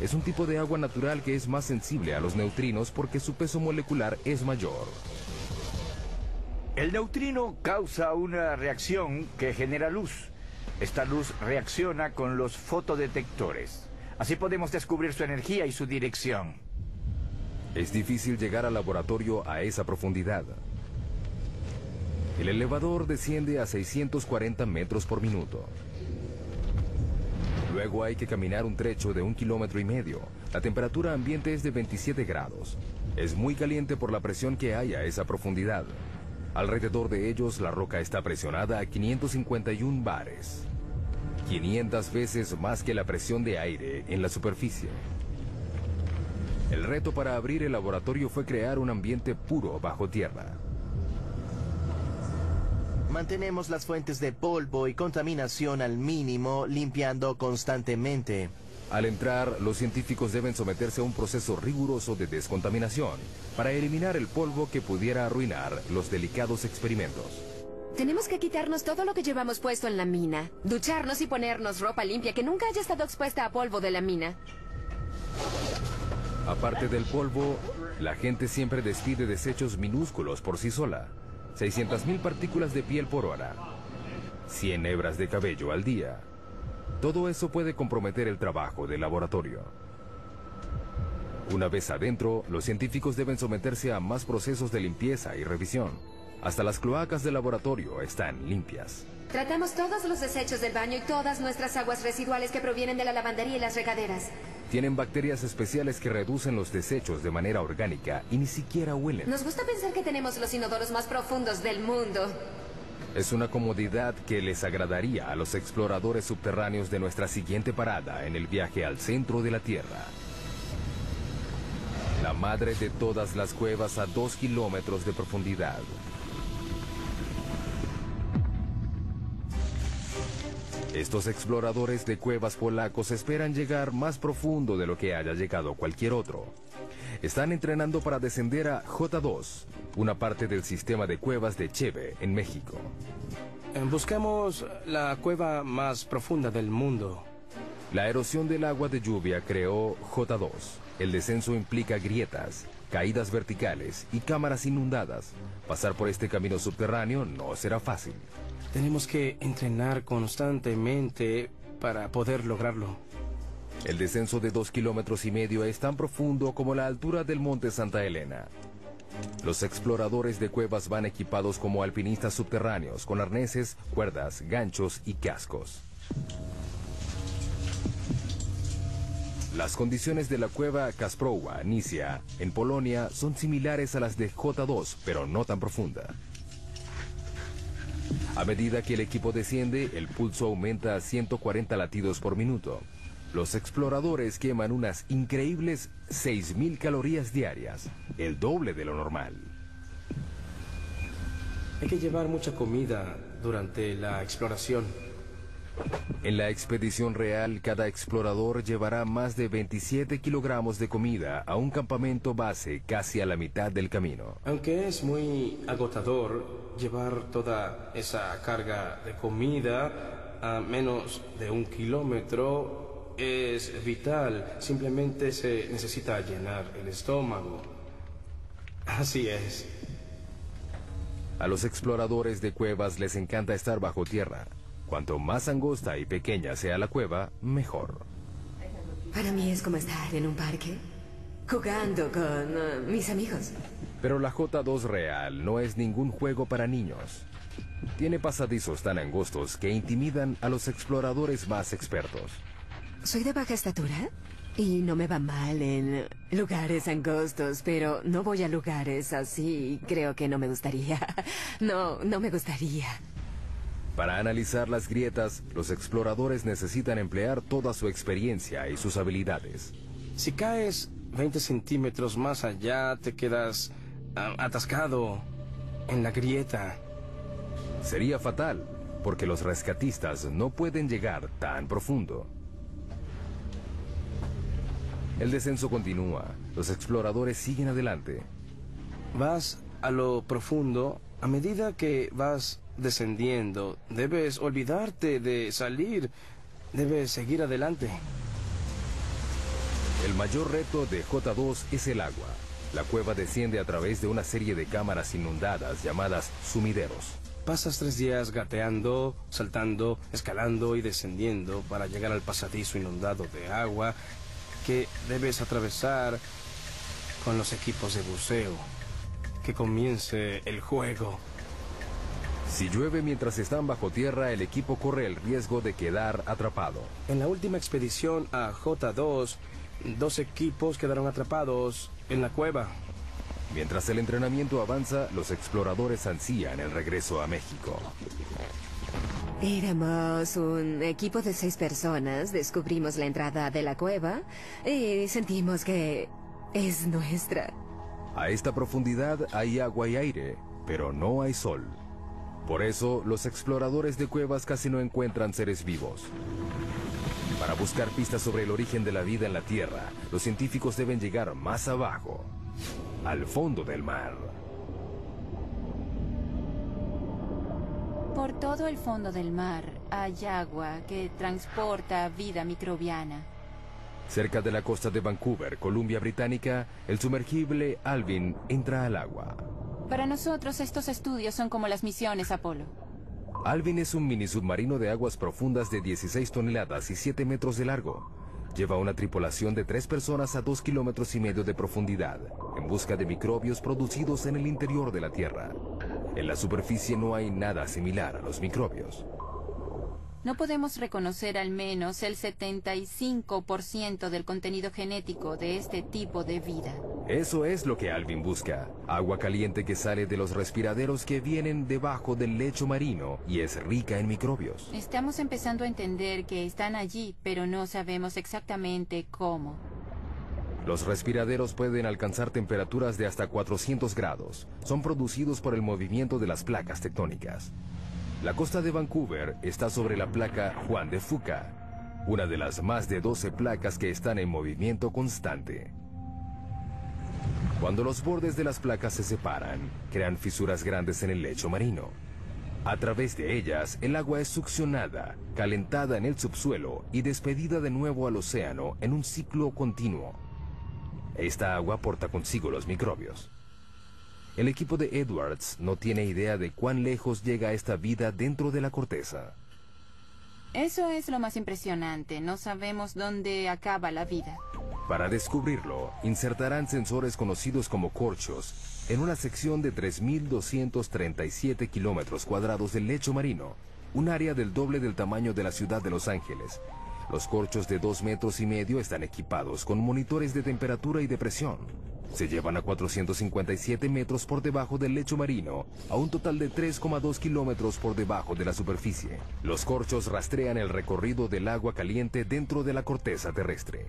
Es un tipo de agua natural que es más sensible a los neutrinos porque su peso molecular es mayor. El neutrino causa una reacción que genera luz. Esta luz reacciona con los fotodetectores. Así podemos descubrir su energía y su dirección. Es difícil llegar al laboratorio a esa profundidad. El elevador desciende a 640 metros por minuto. Luego hay que caminar un trecho de 1,5 kilómetros. La temperatura ambiente es de 27 grados. Es muy caliente por la presión que hay a esa profundidad. Alrededor de ellos la roca está presionada a 551 bares. 500 veces más que la presión de aire en la superficie. El reto para abrir el laboratorio fue crear un ambiente puro bajo tierra. Mantenemos las fuentes de polvo y contaminación al mínimo, limpiando constantemente. Al entrar, los científicos deben someterse a un proceso riguroso de descontaminación para eliminar el polvo que pudiera arruinar los delicados experimentos. Tenemos que quitarnos todo lo que llevamos puesto en la mina. Ducharnos y ponernos ropa limpia que nunca haya estado expuesta a polvo de la mina. Aparte del polvo, la gente siempre despide desechos minúsculos por sí sola. 600.000 partículas de piel por hora. 100 hebras de cabello al día. Todo eso puede comprometer el trabajo del laboratorio. Una vez adentro, los científicos deben someterse a más procesos de limpieza y revisión. Hasta las cloacas del laboratorio están limpias. Tratamos todos los desechos del baño y todas nuestras aguas residuales que provienen de la lavandería y las regaderas. Tienen bacterias especiales que reducen los desechos de manera orgánica y ni siquiera huelen. Nos gusta pensar que tenemos los inodoros más profundos del mundo. Es una comodidad que les agradaría a los exploradores subterráneos de nuestra siguiente parada en el viaje al centro de la Tierra. La madre de todas las cuevas a 2 kilómetros de profundidad. Estos exploradores de cuevas polacos esperan llegar más profundo de lo que haya llegado cualquier otro. Están entrenando para descender a J2, una parte del sistema de cuevas de Cheve, en México. Buscamos la cueva más profunda del mundo. La erosión del agua de lluvia creó J2. El descenso implica grietas, caídas verticales y cámaras inundadas. Pasar por este camino subterráneo no será fácil. Tenemos que entrenar constantemente para poder lograrlo. El descenso de 2,5 kilómetros es tan profundo como la altura del monte Santa Elena. Los exploradores de cuevas van equipados como alpinistas subterráneos, con arneses, cuerdas, ganchos y cascos. Las condiciones de la cueva Kasprowa, Nisia, en Polonia, son similares a las de J2, pero no tan profunda. A medida que el equipo desciende, el pulso aumenta a 140 latidos por minuto. Los exploradores queman unas increíbles 6,000 calorías diarias, el doble de lo normal. Hay que llevar mucha comida durante la exploración. En la expedición real, cada explorador llevará más de 27 kilogramos de comida a un campamento base casi a la mitad del camino. Aunque es muy agotador llevar toda esa carga de comida a menos de 1 kilómetro, es vital. Simplemente se necesita llenar el estómago. Así es. A los exploradores de cuevas les encanta estar bajo tierra. Cuanto más angosta y pequeña sea la cueva, mejor. Para mí es como estar en un parque, jugando con mis amigos. Pero la J2 real no es ningún juego para niños. Tiene pasadizos tan angostos que intimidan a los exploradores más expertos. Soy de baja estatura y no me va mal en lugares angostos, pero no voy a lugares así. Creo que no me gustaría. No me gustaría. Para analizar las grietas, los exploradores necesitan emplear toda su experiencia y sus habilidades. Si caes 20 centímetros más allá, te quedas atascado en la grieta. Sería fatal, porque los rescatistas no pueden llegar tan profundo. El descenso continúa. Los exploradores siguen adelante. Vas a lo profundo. A medida que vas descendiendo, debes olvidarte de salir. Debes seguir adelante. El mayor reto de J2 es el agua. La cueva desciende a través de una serie de cámaras inundadas llamadas sumideros. Pasas 3 días gateando, saltando, escalando y descendiendo para llegar al pasadizo inundado de agua que debes atravesar con los equipos de buceo. Que comience el juego. Si llueve mientras están bajo tierra, el equipo corre el riesgo de quedar atrapado. En la última expedición a J2, 2 equipos quedaron atrapados en la cueva. Mientras el entrenamiento avanza, los exploradores ansían el regreso a México. Éramos un equipo de 6 personas. Descubrimos la entrada de la cueva y sentimos que es nuestra. A esta profundidad hay agua y aire, pero no hay sol. Por eso, los exploradores de cuevas casi no encuentran seres vivos. Para buscar pistas sobre el origen de la vida en la Tierra, los científicos deben llegar más abajo, al fondo del mar. Por todo el fondo del mar hay agua que transporta vida microbiana. Cerca de la costa de Vancouver, Columbia Británica, el sumergible Alvin entra al agua. Para nosotros estos estudios son como las misiones Apolo. Alvin es un mini submarino de aguas profundas de 16 toneladas y 7 metros de largo. Lleva una tripulación de 3 personas a 2,5 kilómetros de profundidad, en busca de microbios producidos en el interior de la Tierra. En la superficie no hay nada similar a los microbios. No podemos reconocer al menos el 75% del contenido genético de este tipo de vida. Eso es lo que Alvin busca. Agua caliente que sale de los respiraderos que vienen debajo del lecho marino y es rica en microbios. Estamos empezando a entender que están allí, pero no sabemos exactamente cómo. Los respiraderos pueden alcanzar temperaturas de hasta 400 grados. Son producidos por el movimiento de las placas tectónicas. La costa de Vancouver está sobre la placa Juan de Fuca, una de las más de 12 placas que están en movimiento constante. Cuando los bordes de las placas se separan, crean fisuras grandes en el lecho marino. A través de ellas, el agua es succionada, calentada en el subsuelo y despedida de nuevo al océano en un ciclo continuo. Esta agua porta consigo los microbios. El equipo de Edwards no tiene idea de cuán lejos llega esta vida dentro de la corteza. Eso es lo más impresionante. No sabemos dónde acaba la vida. Para descubrirlo, insertarán sensores conocidos como corchos en una sección de 3.237 kilómetros cuadrados del lecho marino, un área del doble del tamaño de la ciudad de Los Ángeles. Los corchos de 2,5 metros están equipados con monitores de temperatura y de presión. Se llevan a 457 metros por debajo del lecho marino, a un total de 3,2 kilómetros por debajo de la superficie. Los corchos rastrean el recorrido del agua caliente dentro de la corteza terrestre.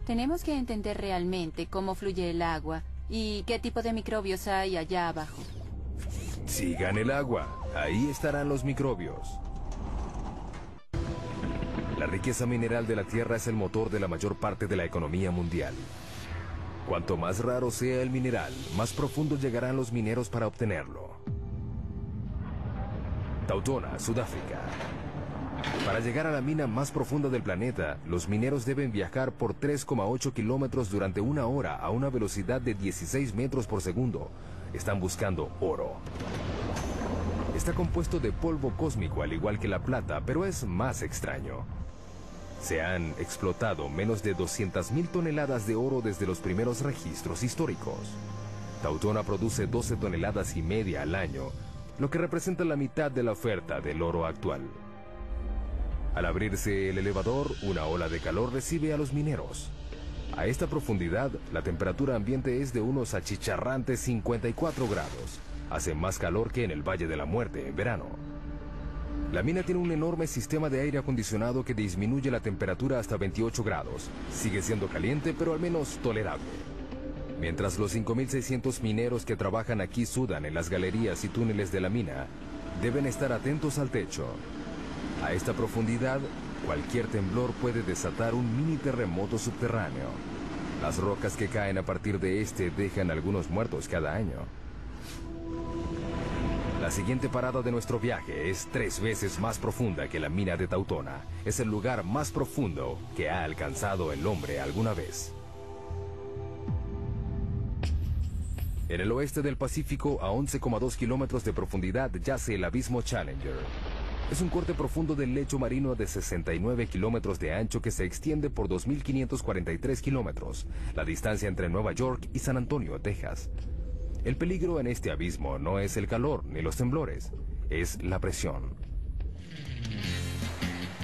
Tenemos que entender realmente cómo fluye el agua y qué tipo de microbios hay allá abajo. Sigan el agua, ahí estarán los microbios. La riqueza mineral de la Tierra es el motor de la mayor parte de la economía mundial. Cuanto más raro sea el mineral, más profundo llegarán los mineros para obtenerlo. Tautona, Sudáfrica. Para llegar a la mina más profunda del planeta, los mineros deben viajar por 3,8 kilómetros durante 1 hora a una velocidad de 16 metros por segundo. Están buscando oro. Está compuesto de polvo cósmico al igual que la plata, pero es más extraño. Se han explotado menos de 200,000 toneladas de oro desde los primeros registros históricos. Tautona produce 12,5 toneladas al año, lo que representa la mitad de la oferta del oro actual. Al abrirse el elevador, una ola de calor recibe a los mineros. A esta profundidad, la temperatura ambiente es de unos achicharrantes 54 grados. Hace más calor que en el Valle de la Muerte en verano. La mina tiene un enorme sistema de aire acondicionado que disminuye la temperatura hasta 28 grados. Sigue siendo caliente, pero al menos tolerable. Mientras los 5.600 mineros que trabajan aquí sudan en las galerías y túneles de la mina, deben estar atentos al techo. A esta profundidad, cualquier temblor puede desatar un mini terremoto subterráneo. Las rocas que caen a partir de este dejan algunos muertos cada año. La siguiente parada de nuestro viaje es 3 veces más profunda que la mina de Tautona. Es el lugar más profundo que ha alcanzado el hombre alguna vez. En el oeste del Pacífico, a 11,2 kilómetros de profundidad, yace el abismo Challenger. Es un corte profundo del lecho marino de 69 kilómetros de ancho que se extiende por 2.543 kilómetros, la distancia entre Nueva York y San Antonio, Texas. El peligro en este abismo no es el calor ni los temblores, es la presión.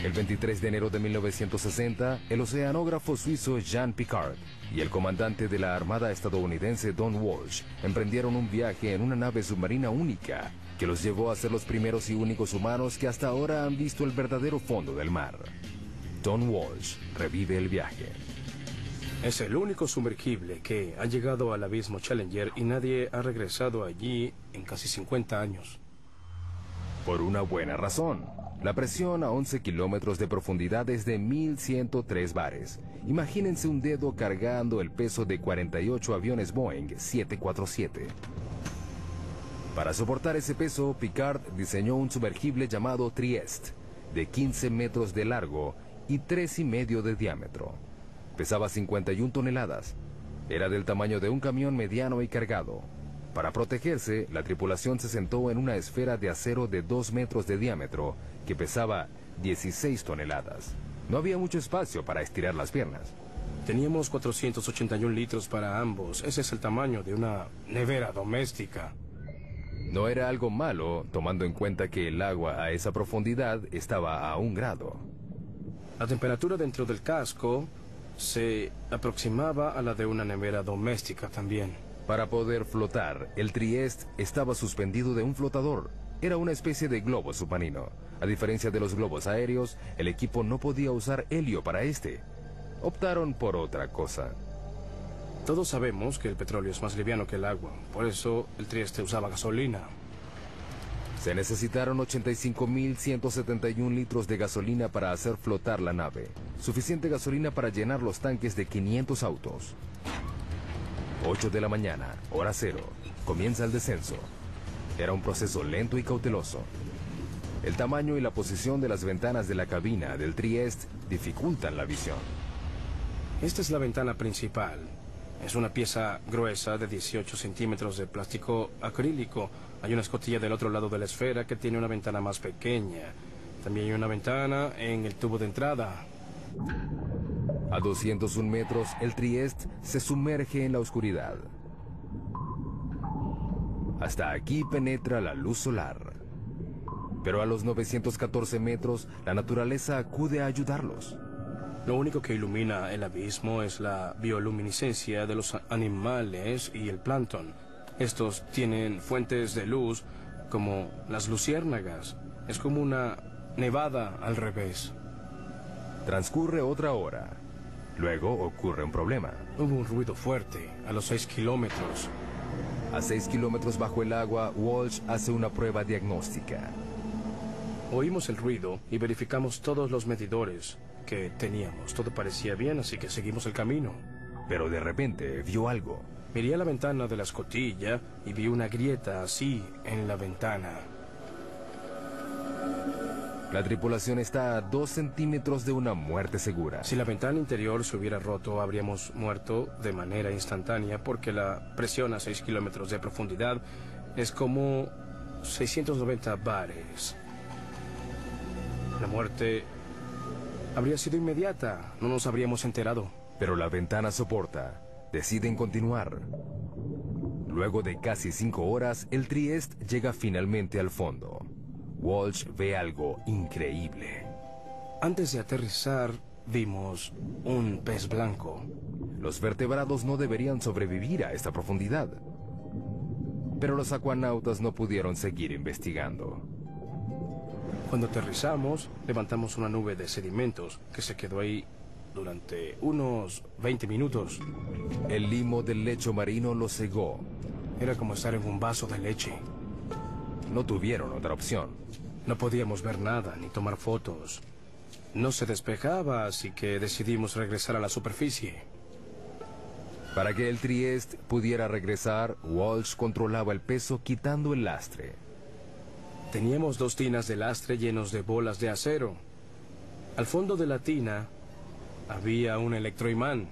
El 23 de enero de 1960, el oceanógrafo suizo Jean Piccard y el comandante de la Armada estadounidense Don Walsh emprendieron un viaje en una nave submarina única que los llevó a ser los primeros y únicos humanos que hasta ahora han visto el verdadero fondo del mar. Don Walsh revive el viaje. Es el único sumergible que ha llegado al abismo Challenger y nadie ha regresado allí en casi 50 años. Por una buena razón. La presión a 11 kilómetros de profundidad es de 1.103 bares. Imagínense un dedo cargando el peso de 48 aviones Boeing 747. Para soportar ese peso, Piccard diseñó un sumergible llamado Trieste, de 15 metros de largo y 3,5 de diámetro. Pesaba 51 toneladas. Era del tamaño de un camión mediano y cargado. Para protegerse, la tripulación se sentó en una esfera de acero de 2 metros de diámetro que pesaba 16 toneladas. No había mucho espacio para estirar las piernas. Teníamos 481 litros para ambos. Ese es el tamaño de una nevera doméstica. No era algo malo, tomando en cuenta que el agua a esa profundidad estaba a 1 grado. La temperatura dentro del casco se aproximaba a la de una nevera doméstica también. Para poder flotar, el Trieste estaba suspendido de un flotador. Era una especie de globo submarino. A diferencia de los globos aéreos, el equipo no podía usar helio para este. Optaron por otra cosa. Todos sabemos que el petróleo es más liviano que el agua. Por eso el Trieste usaba gasolina. Se necesitaron 85.171 litros de gasolina para hacer flotar la nave. Suficiente gasolina para llenar los tanques de 500 autos. 8 de la mañana, hora cero. Comienza el descenso. Era un proceso lento y cauteloso. El tamaño y la posición de las ventanas de la cabina del Trieste dificultan la visión. Esta es la ventana principal. Es una pieza gruesa de 18 centímetros de plástico acrílico. Hay una escotilla del otro lado de la esfera que tiene una ventana más pequeña. También hay una ventana en el tubo de entrada. A 201 metros, el Trieste se sumerge en la oscuridad. Hasta aquí penetra la luz solar. Pero a los 914 metros, la naturaleza acude a ayudarlos. Lo único que ilumina el abismo es la bioluminiscencia de los animales y el plancton. Estos tienen fuentes de luz como las luciérnagas. Es como una nevada al revés. Transcurre otra hora. Luego ocurre un problema. Hubo un ruido fuerte a los 6 kilómetros. A 6 kilómetros bajo el agua, Walsh hace una prueba diagnóstica. Oímos el ruido y verificamos todos los medidores que teníamos. Todo parecía bien, así que seguimos el camino. Pero de repente vio algo. Miré a la ventana de la escotilla y vi una grieta así en la ventana. La tripulación está a 2 centímetros de una muerte segura. Si la ventana interior se hubiera roto, habríamos muerto de manera instantánea porque la presión a 6 kilómetros de profundidad es como 690 bares. La muerte habría sido inmediata. No nos habríamos enterado. Pero la ventana soporta. Deciden continuar. Luego de casi 5 horas, el Trieste llega finalmente al fondo. Walsh ve algo increíble. Antes de aterrizar, vimos un pez blanco. Los vertebrados no deberían sobrevivir a esta profundidad. Pero los acuanautas no pudieron seguir investigando. Cuando aterrizamos, levantamos una nube de sedimentos que se quedó ahí durante unos 20 minutos. El limo del lecho marino los cegó. Era como estar en un vaso de leche. No tuvieron otra opción. No podíamos ver nada ni tomar fotos. No se despejaba, así que decidimos regresar a la superficie. Para que el Trieste pudiera regresar, Walsh controlaba el peso quitando el lastre. Teníamos 2 tinas de lastre llenos de bolas de acero. Al fondo de la tina había un electroimán.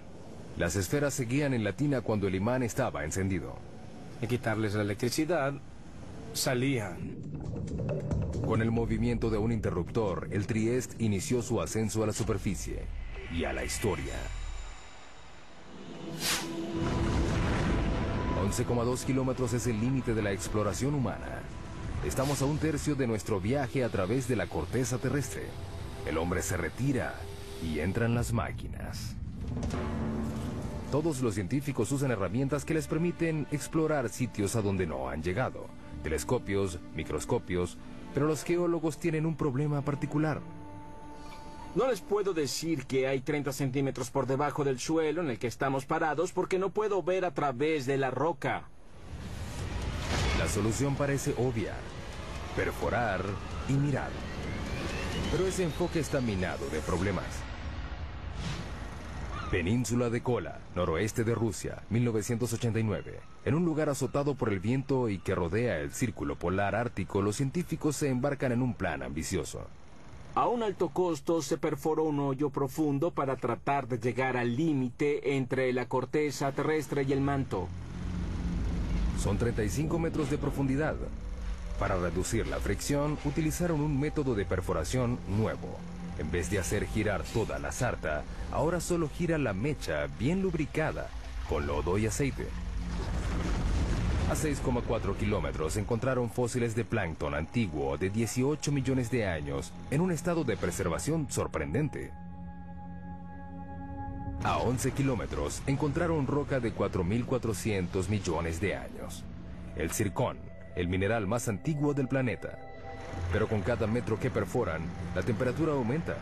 Las esferas seguían en la tina cuando el imán estaba encendido. Al quitarles la electricidad, salían. Con el movimiento de un interruptor, el Trieste inició su ascenso a la superficie y a la historia. 11,2 kilómetros es el límite de la exploración humana. Estamos a 1/3 de nuestro viaje a través de la corteza terrestre. El hombre se retira y entran las máquinas. Todos los científicos usan herramientas que les permiten explorar sitios a donde no han llegado. Telescopios, microscopios, pero los geólogos tienen un problema particular. No les puedo decir que hay 30 centímetros por debajo del suelo en el que estamos parados porque no puedo ver a través de la roca. La solución parece obvia: perforar y mirar. Pero ese enfoque está minado de problemas. Península de Kola, noroeste de Rusia, 1989. En un lugar azotado por el viento y que rodea el círculo polar ártico, los científicos se embarcan en un plan ambicioso. A un alto costo se perforó un hoyo profundo para tratar de llegar al límite entre la corteza terrestre y el manto. Son 35 metros de profundidad. Para reducir la fricción, utilizaron un método de perforación nuevo. En vez de hacer girar toda la sarta, ahora solo gira la mecha bien lubricada, con lodo y aceite. A 6,4 kilómetros encontraron fósiles de plancton antiguo de 18 millones de años en un estado de preservación sorprendente. A 11 kilómetros encontraron roca de 4.400 millones de años. El zircón, el mineral más antiguo del planeta. Pero con cada metro que perforan, la temperatura aumenta.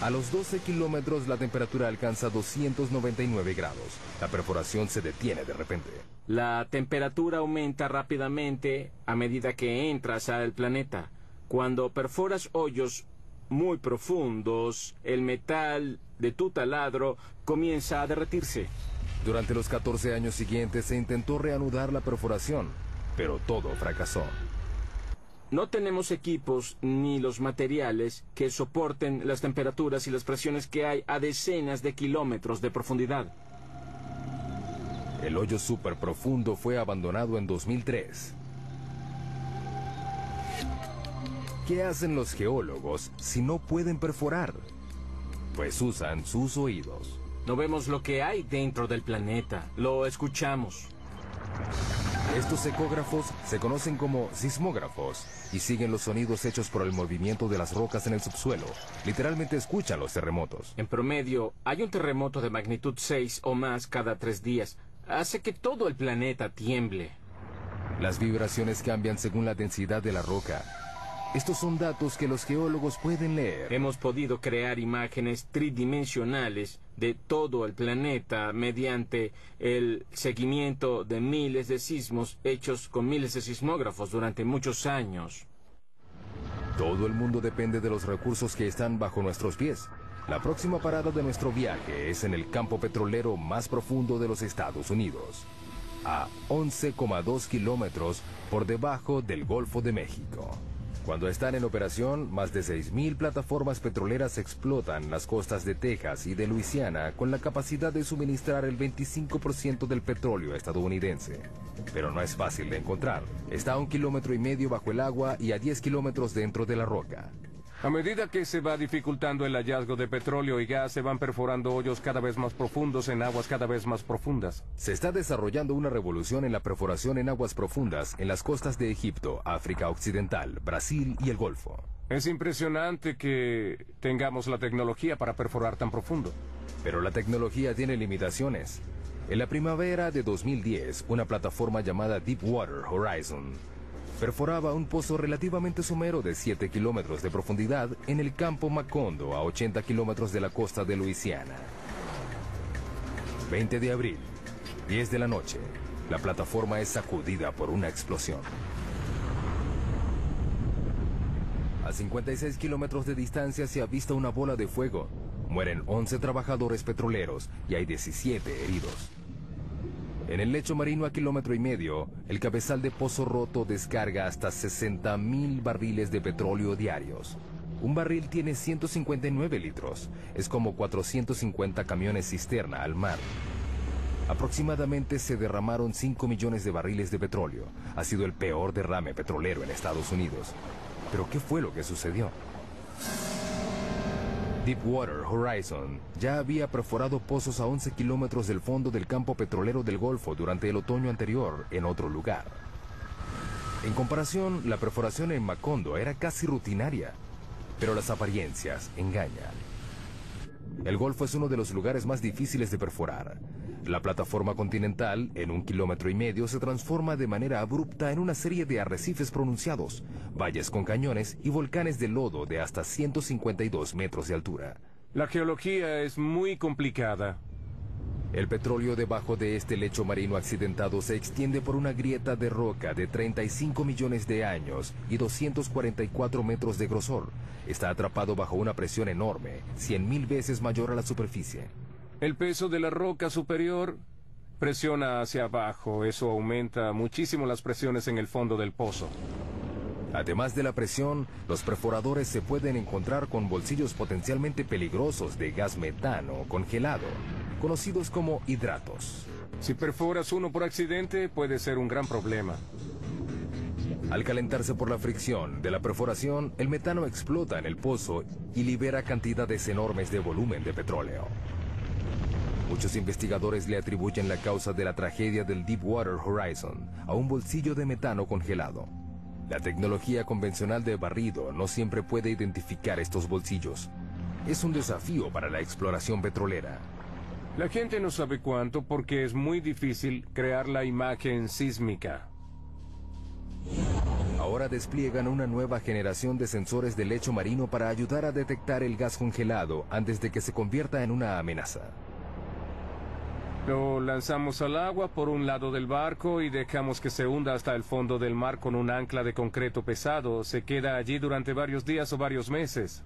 A los 12 kilómetros la temperatura alcanza 299 grados. La perforación se detiene de repente. La temperatura aumenta rápidamente a medida que entras al planeta. Cuando perforas hoyos muy profundos, el metal de tu taladro comienza a derretirse. Durante los 14 años siguientes se intentó reanudar la perforación, pero todo fracasó. No tenemos equipos ni los materiales que soporten las temperaturas y las presiones que hay a decenas de kilómetros de profundidad. El hoyo súper profundo fue abandonado en 2003. ¿Qué hacen los geólogos si no pueden perforar? Pues usan sus oídos. No vemos lo que hay dentro del planeta, lo escuchamos. Estos ecógrafos se conocen como sismógrafos y siguen los sonidos hechos por el movimiento de las rocas en el subsuelo. Literalmente escuchan los terremotos. En promedio, hay un terremoto de magnitud 6 o más cada 3 días. Hace que todo el planeta tiemble. Las vibraciones cambian según la densidad de la roca. Estos son datos que los geólogos pueden leer. Hemos podido crear imágenes tridimensionales de todo el planeta mediante el seguimiento de miles de sismos hechos con miles de sismógrafos durante muchos años. Todo el mundo depende de los recursos que están bajo nuestros pies. La próxima parada de nuestro viaje es en el campo petrolero más profundo de los Estados Unidos, a 11,2 kilómetros por debajo del Golfo de México. Cuando están en operación, más de 6.000 plataformas petroleras explotan las costas de Texas y de Luisiana con la capacidad de suministrar el 25% del petróleo estadounidense. Pero no es fácil de encontrar. Está a 1,5 kilómetros bajo el agua y a 10 kilómetros dentro de la roca. A medida que se va dificultando el hallazgo de petróleo y gas, se van perforando hoyos cada vez más profundos en aguas cada vez más profundas. Se está desarrollando una revolución en la perforación en aguas profundas en las costas de Egipto, África Occidental, Brasil y el Golfo. Es impresionante que tengamos la tecnología para perforar tan profundo. Pero la tecnología tiene limitaciones. En la primavera de 2010, una plataforma llamada Deepwater Horizon perforaba un pozo relativamente somero de 7 kilómetros de profundidad en el campo Macondo, a 80 kilómetros de la costa de Luisiana. 20 de abril, 10 de la noche, la plataforma es sacudida por una explosión. A 56 kilómetros de distancia se avista una bola de fuego. Mueren 11 trabajadores petroleros y hay 17 heridos. En el lecho marino a 1,5 kilómetros, el cabezal de pozo roto descarga hasta 60.000 barriles de petróleo diarios. Un barril tiene 159 litros. Es como 450 camiones cisterna al mar. Aproximadamente se derramaron 5 millones de barriles de petróleo. Ha sido el peor derrame petrolero en Estados Unidos. ¿Pero qué fue lo que sucedió? Deepwater Horizon ya había perforado pozos a 11 kilómetros del fondo del campo petrolero del Golfo durante el otoño anterior en otro lugar. En comparación, la perforación en Macondo era casi rutinaria, pero las apariencias engañan. El Golfo es uno de los lugares más difíciles de perforar. La plataforma continental, en 1,5 kilómetros, se transforma de manera abrupta en una serie de arrecifes pronunciados, valles con cañones y volcanes de lodo de hasta 152 metros de altura. La geología es muy complicada. El petróleo debajo de este lecho marino accidentado se extiende por una grieta de roca de 35 millones de años y 244 metros de grosor. Está atrapado bajo una presión enorme, 100.000 veces mayor a la superficie. El peso de la roca superior presiona hacia abajo. Eso aumenta muchísimo las presiones en el fondo del pozo. Además de la presión, los perforadores se pueden encontrar con bolsillos potencialmente peligrosos de gas metano congelado, conocidos como hidratos. Si perforas uno por accidente, puede ser un gran problema. Al calentarse por la fricción de la perforación, el metano explota en el pozo y libera cantidades enormes de volumen de petróleo. Muchos investigadores le atribuyen la causa de la tragedia del Deepwater Horizon a un bolsillo de metano congelado. La tecnología convencional de barrido no siempre puede identificar estos bolsillos. Es un desafío para la exploración petrolera. La gente no sabe cuánto porque es muy difícil crear la imagen sísmica. Ahora despliegan una nueva generación de sensores de lecho marino para ayudar a detectar el gas congelado antes de que se convierta en una amenaza. Lo lanzamos al agua por un lado del barco y dejamos que se hunda hasta el fondo del mar con un ancla de concreto pesado. Se queda allí durante varios días o varios meses.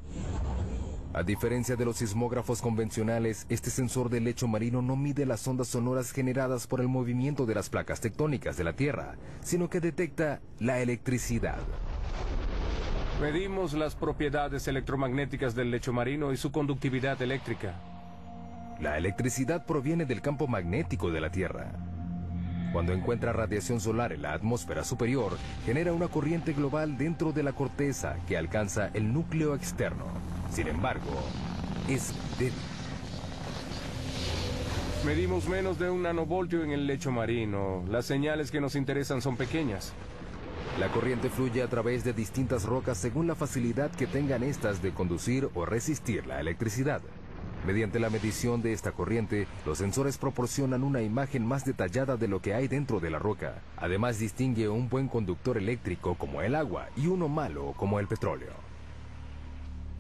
A diferencia de los sismógrafos convencionales, este sensor de lecho marino no mide las ondas sonoras generadas por el movimiento de las placas tectónicas de la Tierra, sino que detecta la electricidad. Medimos las propiedades electromagnéticas del lecho marino y su conductividad eléctrica. La electricidad proviene del campo magnético de la Tierra. Cuando encuentra radiación solar en la atmósfera superior, genera una corriente global dentro de la corteza que alcanza el núcleo externo. Sin embargo, es débil. Medimos menos de 1 nanovoltio en el lecho marino. Las señales que nos interesan son pequeñas. La corriente fluye a través de distintas rocas según la facilidad que tengan estas de conducir o resistir la electricidad. Mediante la medición de esta corriente, los sensores proporcionan una imagen más detallada de lo que hay dentro de la roca. Además, distingue un buen conductor eléctrico como el agua y uno malo como el petróleo.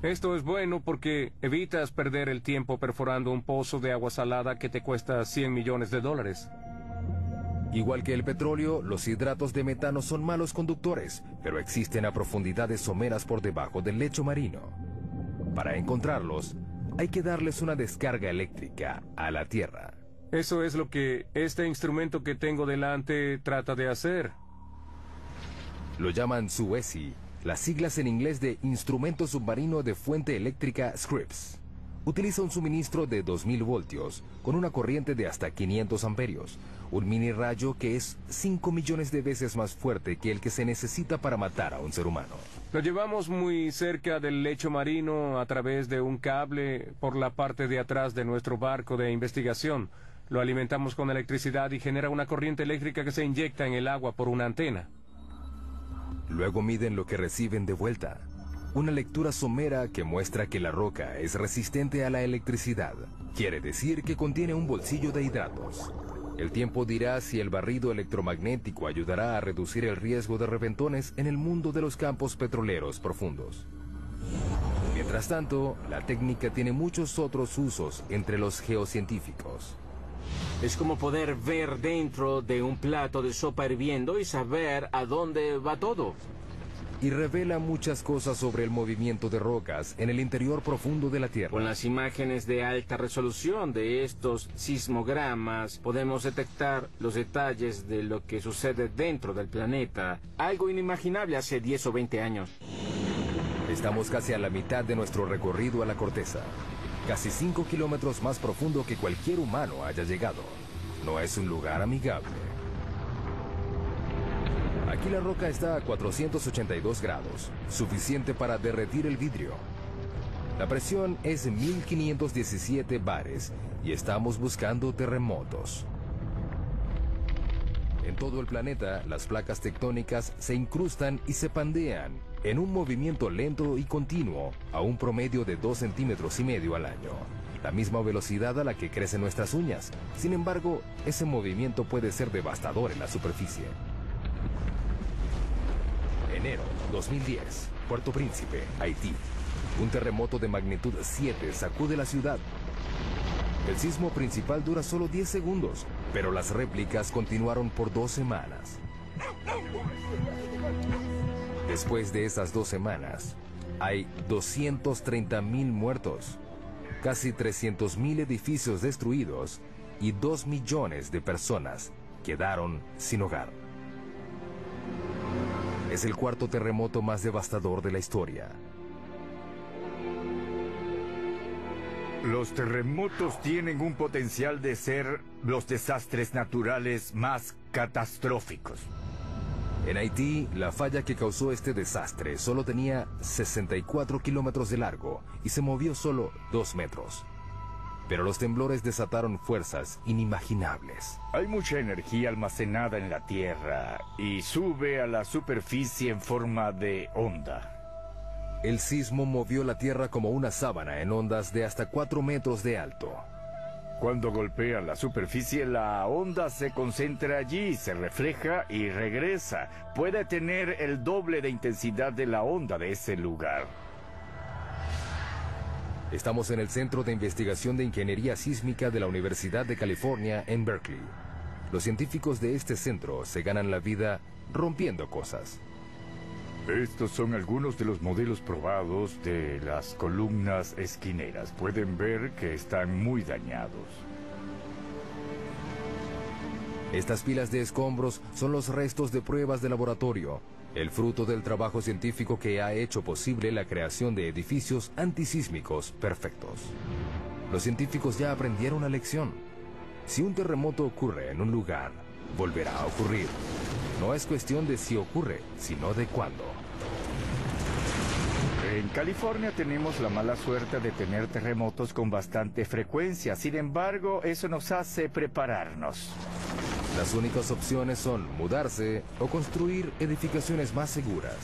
Esto es bueno porque evitas perder el tiempo perforando un pozo de agua salada que te cuesta $100 millones. Igual que el petróleo, los hidratos de metano son malos conductores, pero existen a profundidades someras por debajo del lecho marino. Para encontrarlos, hay que darles una descarga eléctrica a la Tierra. Eso es lo que este instrumento que tengo delante trata de hacer. Lo llaman SUESI, las siglas en inglés de Instrumento Submarino de Fuente Eléctrica Scripps. Utiliza un suministro de 2000 voltios, con una corriente de hasta 500 amperios, un mini rayo que es 5 millones de veces más fuerte que el que se necesita para matar a un ser humano. Lo llevamos muy cerca del lecho marino a través de un cable por la parte de atrás de nuestro barco de investigación. Lo alimentamos con electricidad y genera una corriente eléctrica que se inyecta en el agua por una antena. Luego miden lo que reciben de vuelta. Una lectura somera que muestra que la roca es resistente a la electricidad. Quiere decir que contiene un bolsillo de hidratos. El tiempo dirá si el barrido electromagnético ayudará a reducir el riesgo de reventones en el mundo de los campos petroleros profundos. Mientras tanto, la técnica tiene muchos otros usos entre los geocientíficos. Es como poder ver dentro de un plato de sopa hirviendo y saber a dónde va todo. Y revela muchas cosas sobre el movimiento de rocas en el interior profundo de la Tierra. Con las imágenes de alta resolución de estos sismogramas, podemos detectar los detalles de lo que sucede dentro del planeta. Algo inimaginable hace 10 o 20 años. Estamos casi a la mitad de nuestro recorrido a la corteza. Casi 5 kilómetros más profundo que cualquier humano haya llegado. No es un lugar amigable. Aquí la roca está a 482 grados, suficiente para derretir el vidrio. La presión es 1517 bares y estamos buscando terremotos. En todo el planeta, las placas tectónicas se incrustan y se pandean en un movimiento lento y continuo a un promedio de 2,5 centímetros al año. La misma velocidad a la que crecen nuestras uñas. Sin embargo, ese movimiento puede ser devastador en la superficie. Enero 2010, Puerto Príncipe, Haití. Un terremoto de magnitud 7 sacude la ciudad. El sismo principal dura solo 10 segundos, pero las réplicas continuaron por 2 semanas. Después de esas 2 semanas, hay 230,000 muertos, casi 300,000 edificios destruidos y 2 millones de personas quedaron sin hogar. Es el cuarto terremoto más devastador de la historia. Los terremotos tienen un potencial de ser los desastres naturales más catastróficos. En Haití, la falla que causó este desastre solo tenía 64 kilómetros de largo y se movió solo 2 metros. Pero los temblores desataron fuerzas inimaginables. Hay mucha energía almacenada en la Tierra y sube a la superficie en forma de onda. El sismo movió la Tierra como una sábana en ondas de hasta 4 metros de alto. Cuando golpea la superficie, la onda se concentra allí, se refleja y regresa. Puede tener el doble de intensidad de la onda de ese lugar. Estamos en el Centro de Investigación de Ingeniería Sísmica de la Universidad de California en Berkeley. Los científicos de este centro se ganan la vida rompiendo cosas. Estos son algunos de los modelos probados de las columnas esquineras. Pueden ver que están muy dañados. Estas pilas de escombros son los restos de pruebas de laboratorio, el fruto del trabajo científico que ha hecho posible la creación de edificios antisísmicos perfectos. Los científicos ya aprendieron la lección. Si un terremoto ocurre en un lugar, volverá a ocurrir. No es cuestión de si ocurre, sino de cuándo. En California tenemos la mala suerte de tener terremotos con bastante frecuencia. Sin embargo, eso nos hace prepararnos. Las únicas opciones son mudarse o construir edificaciones más seguras.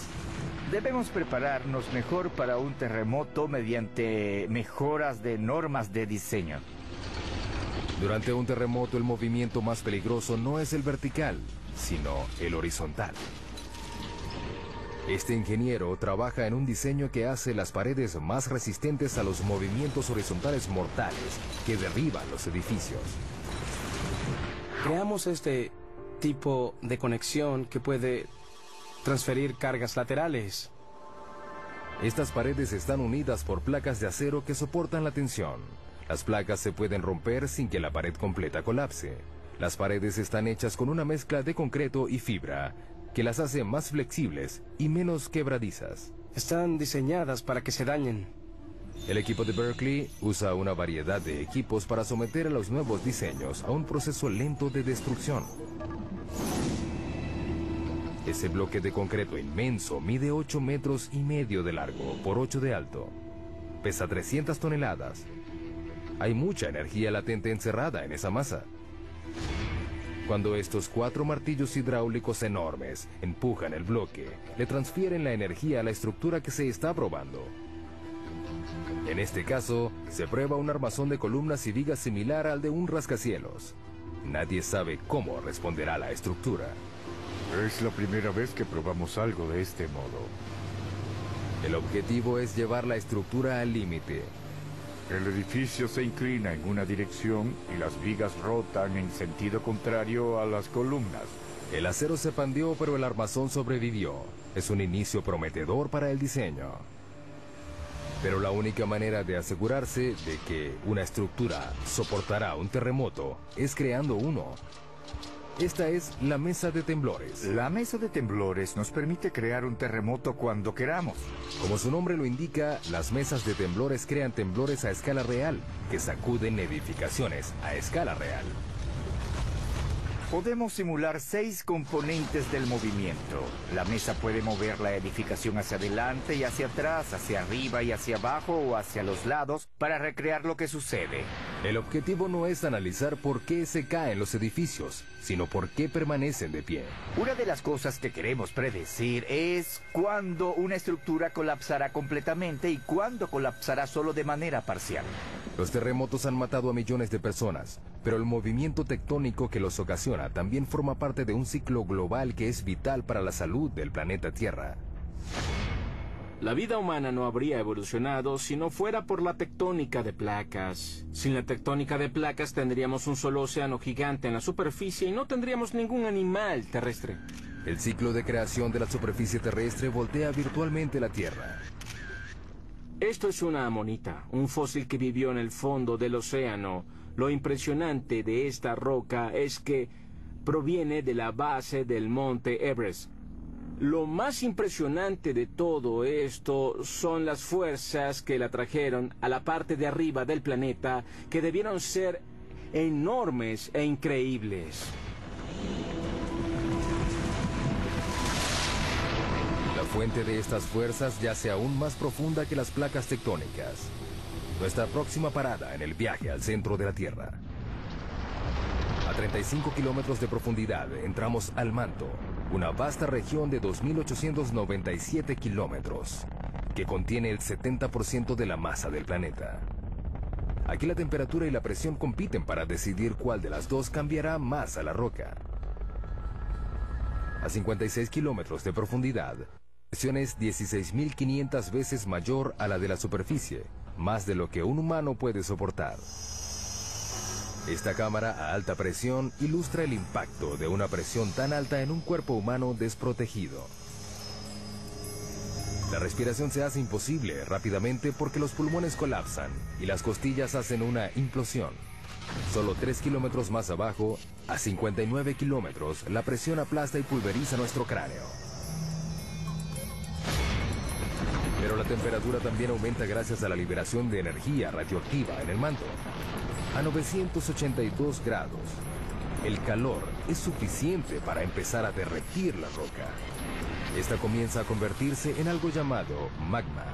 Debemos prepararnos mejor para un terremoto mediante mejoras de normas de diseño. Durante un terremoto, el movimiento más peligroso no es el vertical, sino el horizontal. Este ingeniero trabaja en un diseño que hace las paredes más resistentes a los movimientos horizontales mortales que derriban los edificios. Creamos este tipo de conexión que puede transferir cargas laterales. Estas paredes están unidas por placas de acero que soportan la tensión. Las placas se pueden romper sin que la pared completa colapse. Las paredes están hechas con una mezcla de concreto y fibra, que las hace más flexibles y menos quebradizas. Están diseñadas para que se dañen. El equipo de Berkeley usa una variedad de equipos para someter a los nuevos diseños a un proceso lento de destrucción. Ese bloque de concreto inmenso mide 8 metros y medio de largo por 8 de alto. Pesa 300 toneladas. Hay mucha energía latente encerrada en esa masa. Cuando estos 4 martillos hidráulicos enormes empujan el bloque, le transfieren la energía a la estructura que se está probando. En este caso, se prueba un armazón de columnas y vigas similar al de un rascacielos. Nadie sabe cómo responderá la estructura. Es la primera vez que probamos algo de este modo. El objetivo es llevar la estructura al límite. El edificio se inclina en una dirección y las vigas rotan en sentido contrario a las columnas. El acero se pandeó, pero el armazón sobrevivió. Es un inicio prometedor para el diseño. Pero la única manera de asegurarse de que una estructura soportará un terremoto es creando uno. Esta es la mesa de temblores. La mesa de temblores nos permite crear un terremoto cuando queramos. Como su nombre lo indica, las mesas de temblores crean temblores a escala real, que sacuden edificaciones a escala real. Podemos simular 6 componentes del movimiento. La mesa puede mover la edificación hacia adelante y hacia atrás, hacia arriba y hacia abajo o hacia los lados para recrear lo que sucede. El objetivo no es analizar por qué se caen los edificios, sino por qué permanecen de pie. Una de las cosas que queremos predecir es cuándo una estructura colapsará completamente y cuándo colapsará solo de manera parcial. Los terremotos han matado a millones de personas, pero el movimiento tectónico que los ocasiona también forma parte de un ciclo global que es vital para la salud del planeta Tierra. La vida humana no habría evolucionado si no fuera por la tectónica de placas. Sin la tectónica de placas tendríamos un solo océano gigante en la superficie y no tendríamos ningún animal terrestre. El ciclo de creación de la superficie terrestre voltea virtualmente la Tierra. Esto es una amonita, un fósil que vivió en el fondo del océano. Lo impresionante de esta roca es que proviene de la base del monte Everest. Lo más impresionante de todo esto son las fuerzas que la trajeron a la parte de arriba del planeta, que debieron ser enormes e increíbles. La fuente de estas fuerzas yace aún más profunda que las placas tectónicas. Nuestra próxima parada en el viaje al centro de la Tierra. A 35 kilómetros de profundidad entramos al manto, una vasta región de 2.897 kilómetros, que contiene el 70% de la masa del planeta. Aquí la temperatura y la presión compiten para decidir cuál de las dos cambiará más a la roca. A 56 kilómetros de profundidad, la presión es 16.500 veces mayor a la de la superficie, más de lo que un humano puede soportar. Esta cámara a alta presión ilustra el impacto de una presión tan alta en un cuerpo humano desprotegido. La respiración se hace imposible rápidamente porque los pulmones colapsan y las costillas hacen una implosión. Solo 3 kilómetros más abajo, a 59 kilómetros, la presión aplasta y pulveriza nuestro cráneo. Pero la temperatura también aumenta gracias a la liberación de energía radioactiva en el manto. A 982 grados, el calor es suficiente para empezar a derretir la roca. Esta comienza a convertirse en algo llamado magma.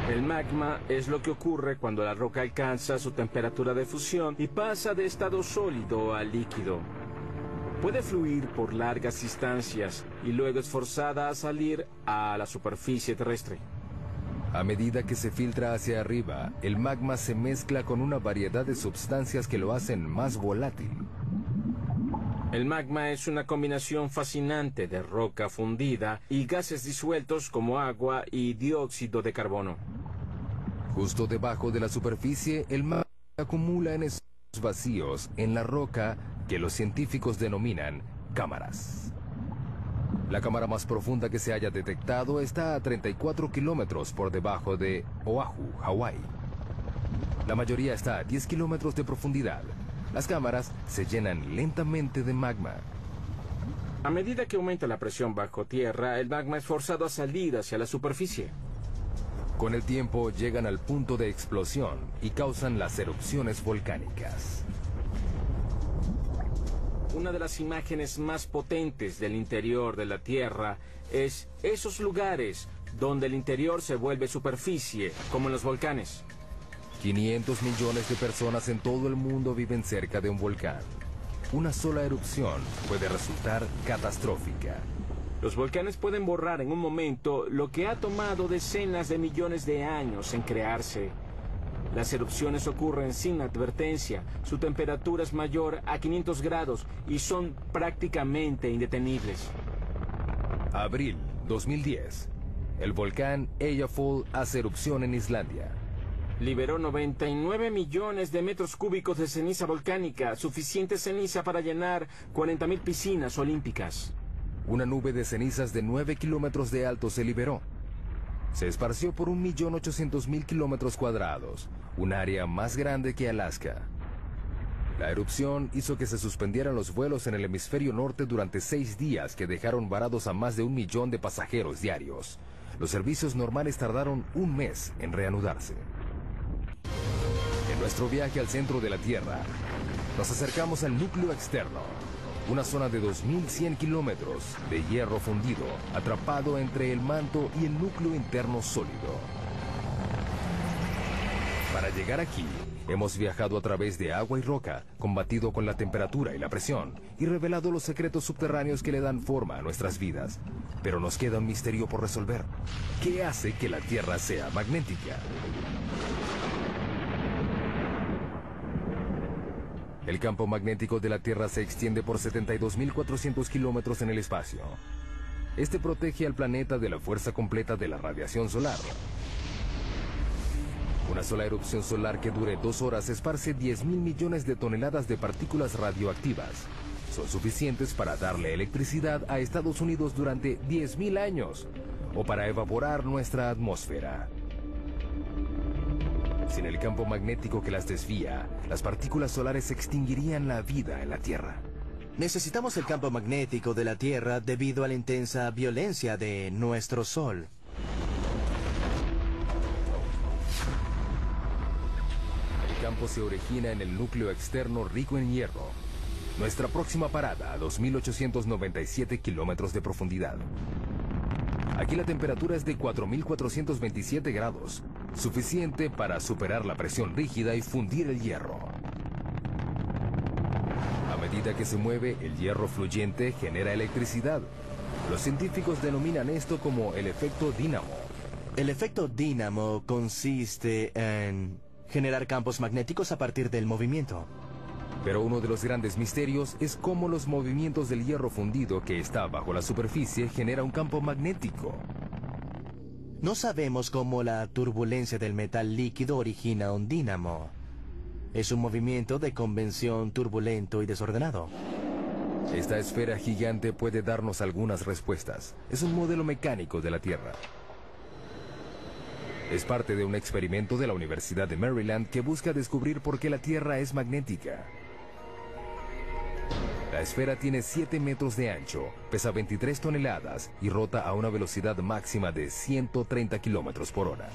El magma es lo que ocurre cuando la roca alcanza su temperatura de fusión y pasa de estado sólido a líquido. Puede fluir por largas distancias y luego es forzada a salir a la superficie terrestre. A medida que se filtra hacia arriba, el magma se mezcla con una variedad de sustancias que lo hacen más volátil. El magma es una combinación fascinante de roca fundida y gases disueltos como agua y dióxido de carbono. Justo debajo de la superficie, el magma acumula en esos vacíos en la roca que los científicos denominan cámaras. La cámara más profunda que se haya detectado está a 34 kilómetros por debajo de Oahu, Hawái. La mayoría está a 10 kilómetros de profundidad. Las cámaras se llenan lentamente de magma. A medida que aumenta la presión bajo tierra, el magma es forzado a salir hacia la superficie. Con el tiempo llegan al punto de explosión y causan las erupciones volcánicas. Una de las imágenes más potentes del interior de la Tierra es esos lugares donde el interior se vuelve superficie, como en los volcanes. 500 millones de personas en todo el mundo viven cerca de un volcán. Una sola erupción puede resultar catastrófica. Los volcanes pueden borrar en un momento lo que ha tomado decenas de millones de años en crearse. Las erupciones ocurren sin advertencia, su temperatura es mayor a 500 grados y son prácticamente indetenibles. Abril 2010. El volcán Eyjafjall hace erupción en Islandia. Liberó 99 millones de metros cúbicos de ceniza volcánica, suficiente ceniza para llenar 40.000 piscinas olímpicas. Una nube de cenizas de 9 kilómetros de alto se liberó. Se esparció por 1.800.000 kilómetros cuadrados, un área más grande que Alaska. La erupción hizo que se suspendieran los vuelos en el hemisferio norte durante 6 días que dejaron varados a más de 1 millón de pasajeros diarios. Los servicios normales tardaron un mes en reanudarse. En nuestro viaje al centro de la Tierra, nos acercamos al núcleo externo. Una zona de 2.100 kilómetros de hierro fundido, atrapado entre el manto y el núcleo interno sólido. Para llegar aquí, hemos viajado a través de agua y roca, combatido con la temperatura y la presión, y revelado los secretos subterráneos que le dan forma a nuestras vidas. Pero nos queda un misterio por resolver. ¿Qué hace que la Tierra sea magnética? El campo magnético de la Tierra se extiende por 72.400 kilómetros en el espacio. Este protege al planeta de la fuerza completa de la radiación solar. Una sola erupción solar que dure 2 horas esparce 10.000 millones de toneladas de partículas radioactivas. Son suficientes para darle electricidad a Estados Unidos durante 10.000 años, o para evaporar nuestra atmósfera. Sin el campo magnético que las desvía, las partículas solares extinguirían la vida en la Tierra. Necesitamos el campo magnético de la Tierra debido a la intensa violencia de nuestro Sol. El campo se origina en el núcleo externo rico en hierro. Nuestra próxima parada a 2.897 kilómetros de profundidad. Aquí la temperatura es de 4.427 grados, suficiente para superar la presión rígida y fundir el hierro. A medida que se mueve, el hierro fluyente genera electricidad. Los científicos denominan esto como el efecto dínamo. El efecto dínamo consiste en generar campos magnéticos a partir del movimiento. Pero uno de los grandes misterios es cómo los movimientos del hierro fundido que está bajo la superficie genera un campo magnético. No sabemos cómo la turbulencia del metal líquido origina un dínamo. Es un movimiento de convención turbulento y desordenado. Esta esfera gigante puede darnos algunas respuestas. Es un modelo mecánico de la Tierra. Es parte de un experimento de la Universidad de Maryland que busca descubrir por qué la Tierra es magnética. La esfera tiene 7 metros de ancho, pesa 23 toneladas y rota a una velocidad máxima de 130 kilómetros por hora.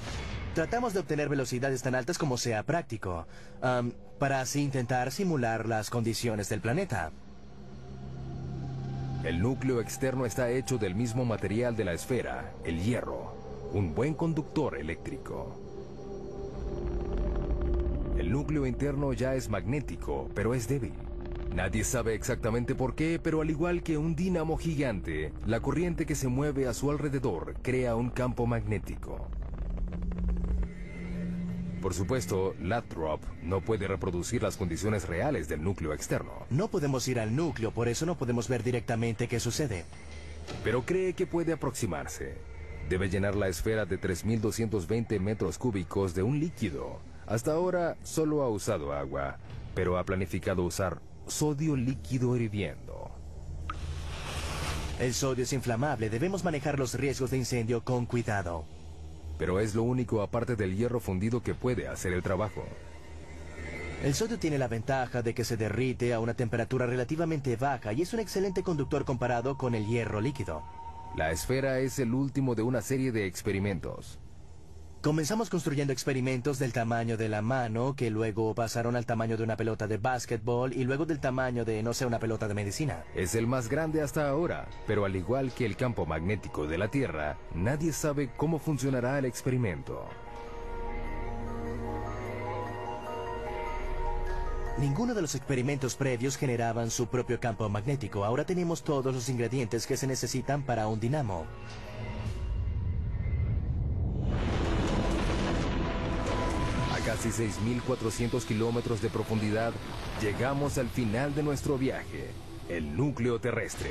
Tratamos de obtener velocidades tan altas como sea práctico, para así intentar simular las condiciones del planeta. El núcleo externo está hecho del mismo material de la esfera, el hierro, un buen conductor eléctrico. El núcleo interno ya es magnético, pero es débil. Nadie sabe exactamente por qué, pero al igual que un dínamo gigante, la corriente que se mueve a su alrededor crea un campo magnético. Por supuesto, Lathrop no puede reproducir las condiciones reales del núcleo externo. No podemos ir al núcleo, por eso no podemos ver directamente qué sucede. Pero cree que puede aproximarse. Debe llenar la esfera de 3.220 metros cúbicos de un líquido. Hasta ahora solo ha usado agua, pero ha planificado usar sodio líquido hirviendo. El sodio es inflamable, debemos manejar los riesgos de incendio con cuidado. Pero es lo único aparte del hierro fundido que puede hacer el trabajo. El sodio tiene la ventaja de que se derrite a una temperatura relativamente baja y es un excelente conductor comparado con el hierro líquido. La esfera es el último de una serie de experimentos. Comenzamos construyendo experimentos del tamaño de la mano, que luego pasaron al tamaño de una pelota de básquetbol y luego del tamaño de, no sé, una pelota de medicina. Es el más grande hasta ahora, pero al igual que el campo magnético de la Tierra, nadie sabe cómo funcionará el experimento. Ninguno de los experimentos previos generaban su propio campo magnético. Ahora tenemos todos los ingredientes que se necesitan para un dinamo. Casi 6.400 kilómetros de profundidad, llegamos al final de nuestro viaje, el núcleo terrestre.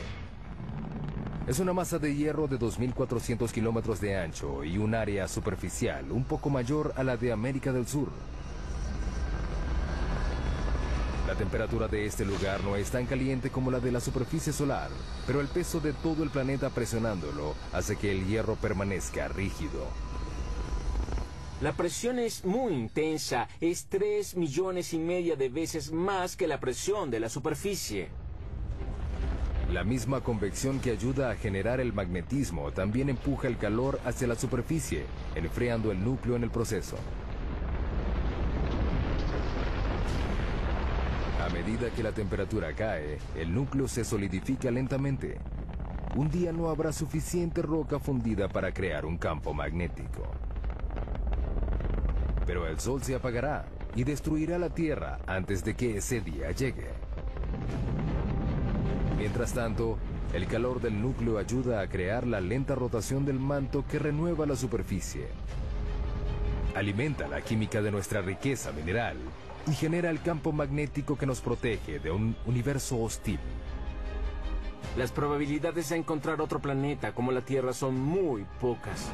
Es una masa de hierro de 2.400 kilómetros de ancho y un área superficial un poco mayor a la de América del Sur. La temperatura de este lugar no es tan caliente como la de la superficie solar, pero el peso de todo el planeta presionándolo hace que el hierro permanezca rígido. La presión es muy intensa, es 3,5 millones de veces más que la presión de la superficie. La misma convección que ayuda a generar el magnetismo también empuja el calor hacia la superficie, enfriando el núcleo en el proceso. A medida que la temperatura cae, el núcleo se solidifica lentamente. Un día no habrá suficiente roca fundida para crear un campo magnético. Pero el sol se apagará y destruirá la Tierra antes de que ese día llegue. Mientras tanto, el calor del núcleo ayuda a crear la lenta rotación del manto que renueva la superficie. Alimenta la química de nuestra riqueza mineral y genera el campo magnético que nos protege de un universo hostil. Las probabilidades de encontrar otro planeta como la Tierra son muy pocas.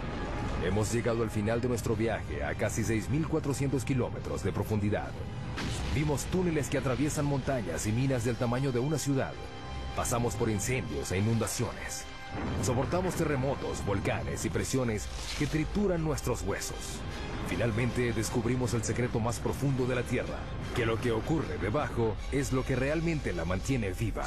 Hemos llegado al final de nuestro viaje a casi 6.400 kilómetros de profundidad. Vimos túneles que atraviesan montañas y minas del tamaño de una ciudad. Pasamos por incendios e inundaciones. Soportamos terremotos, volcanes y presiones que trituran nuestros huesos. Finalmente descubrimos el secreto más profundo de la Tierra, que lo que ocurre debajo es lo que realmente la mantiene viva.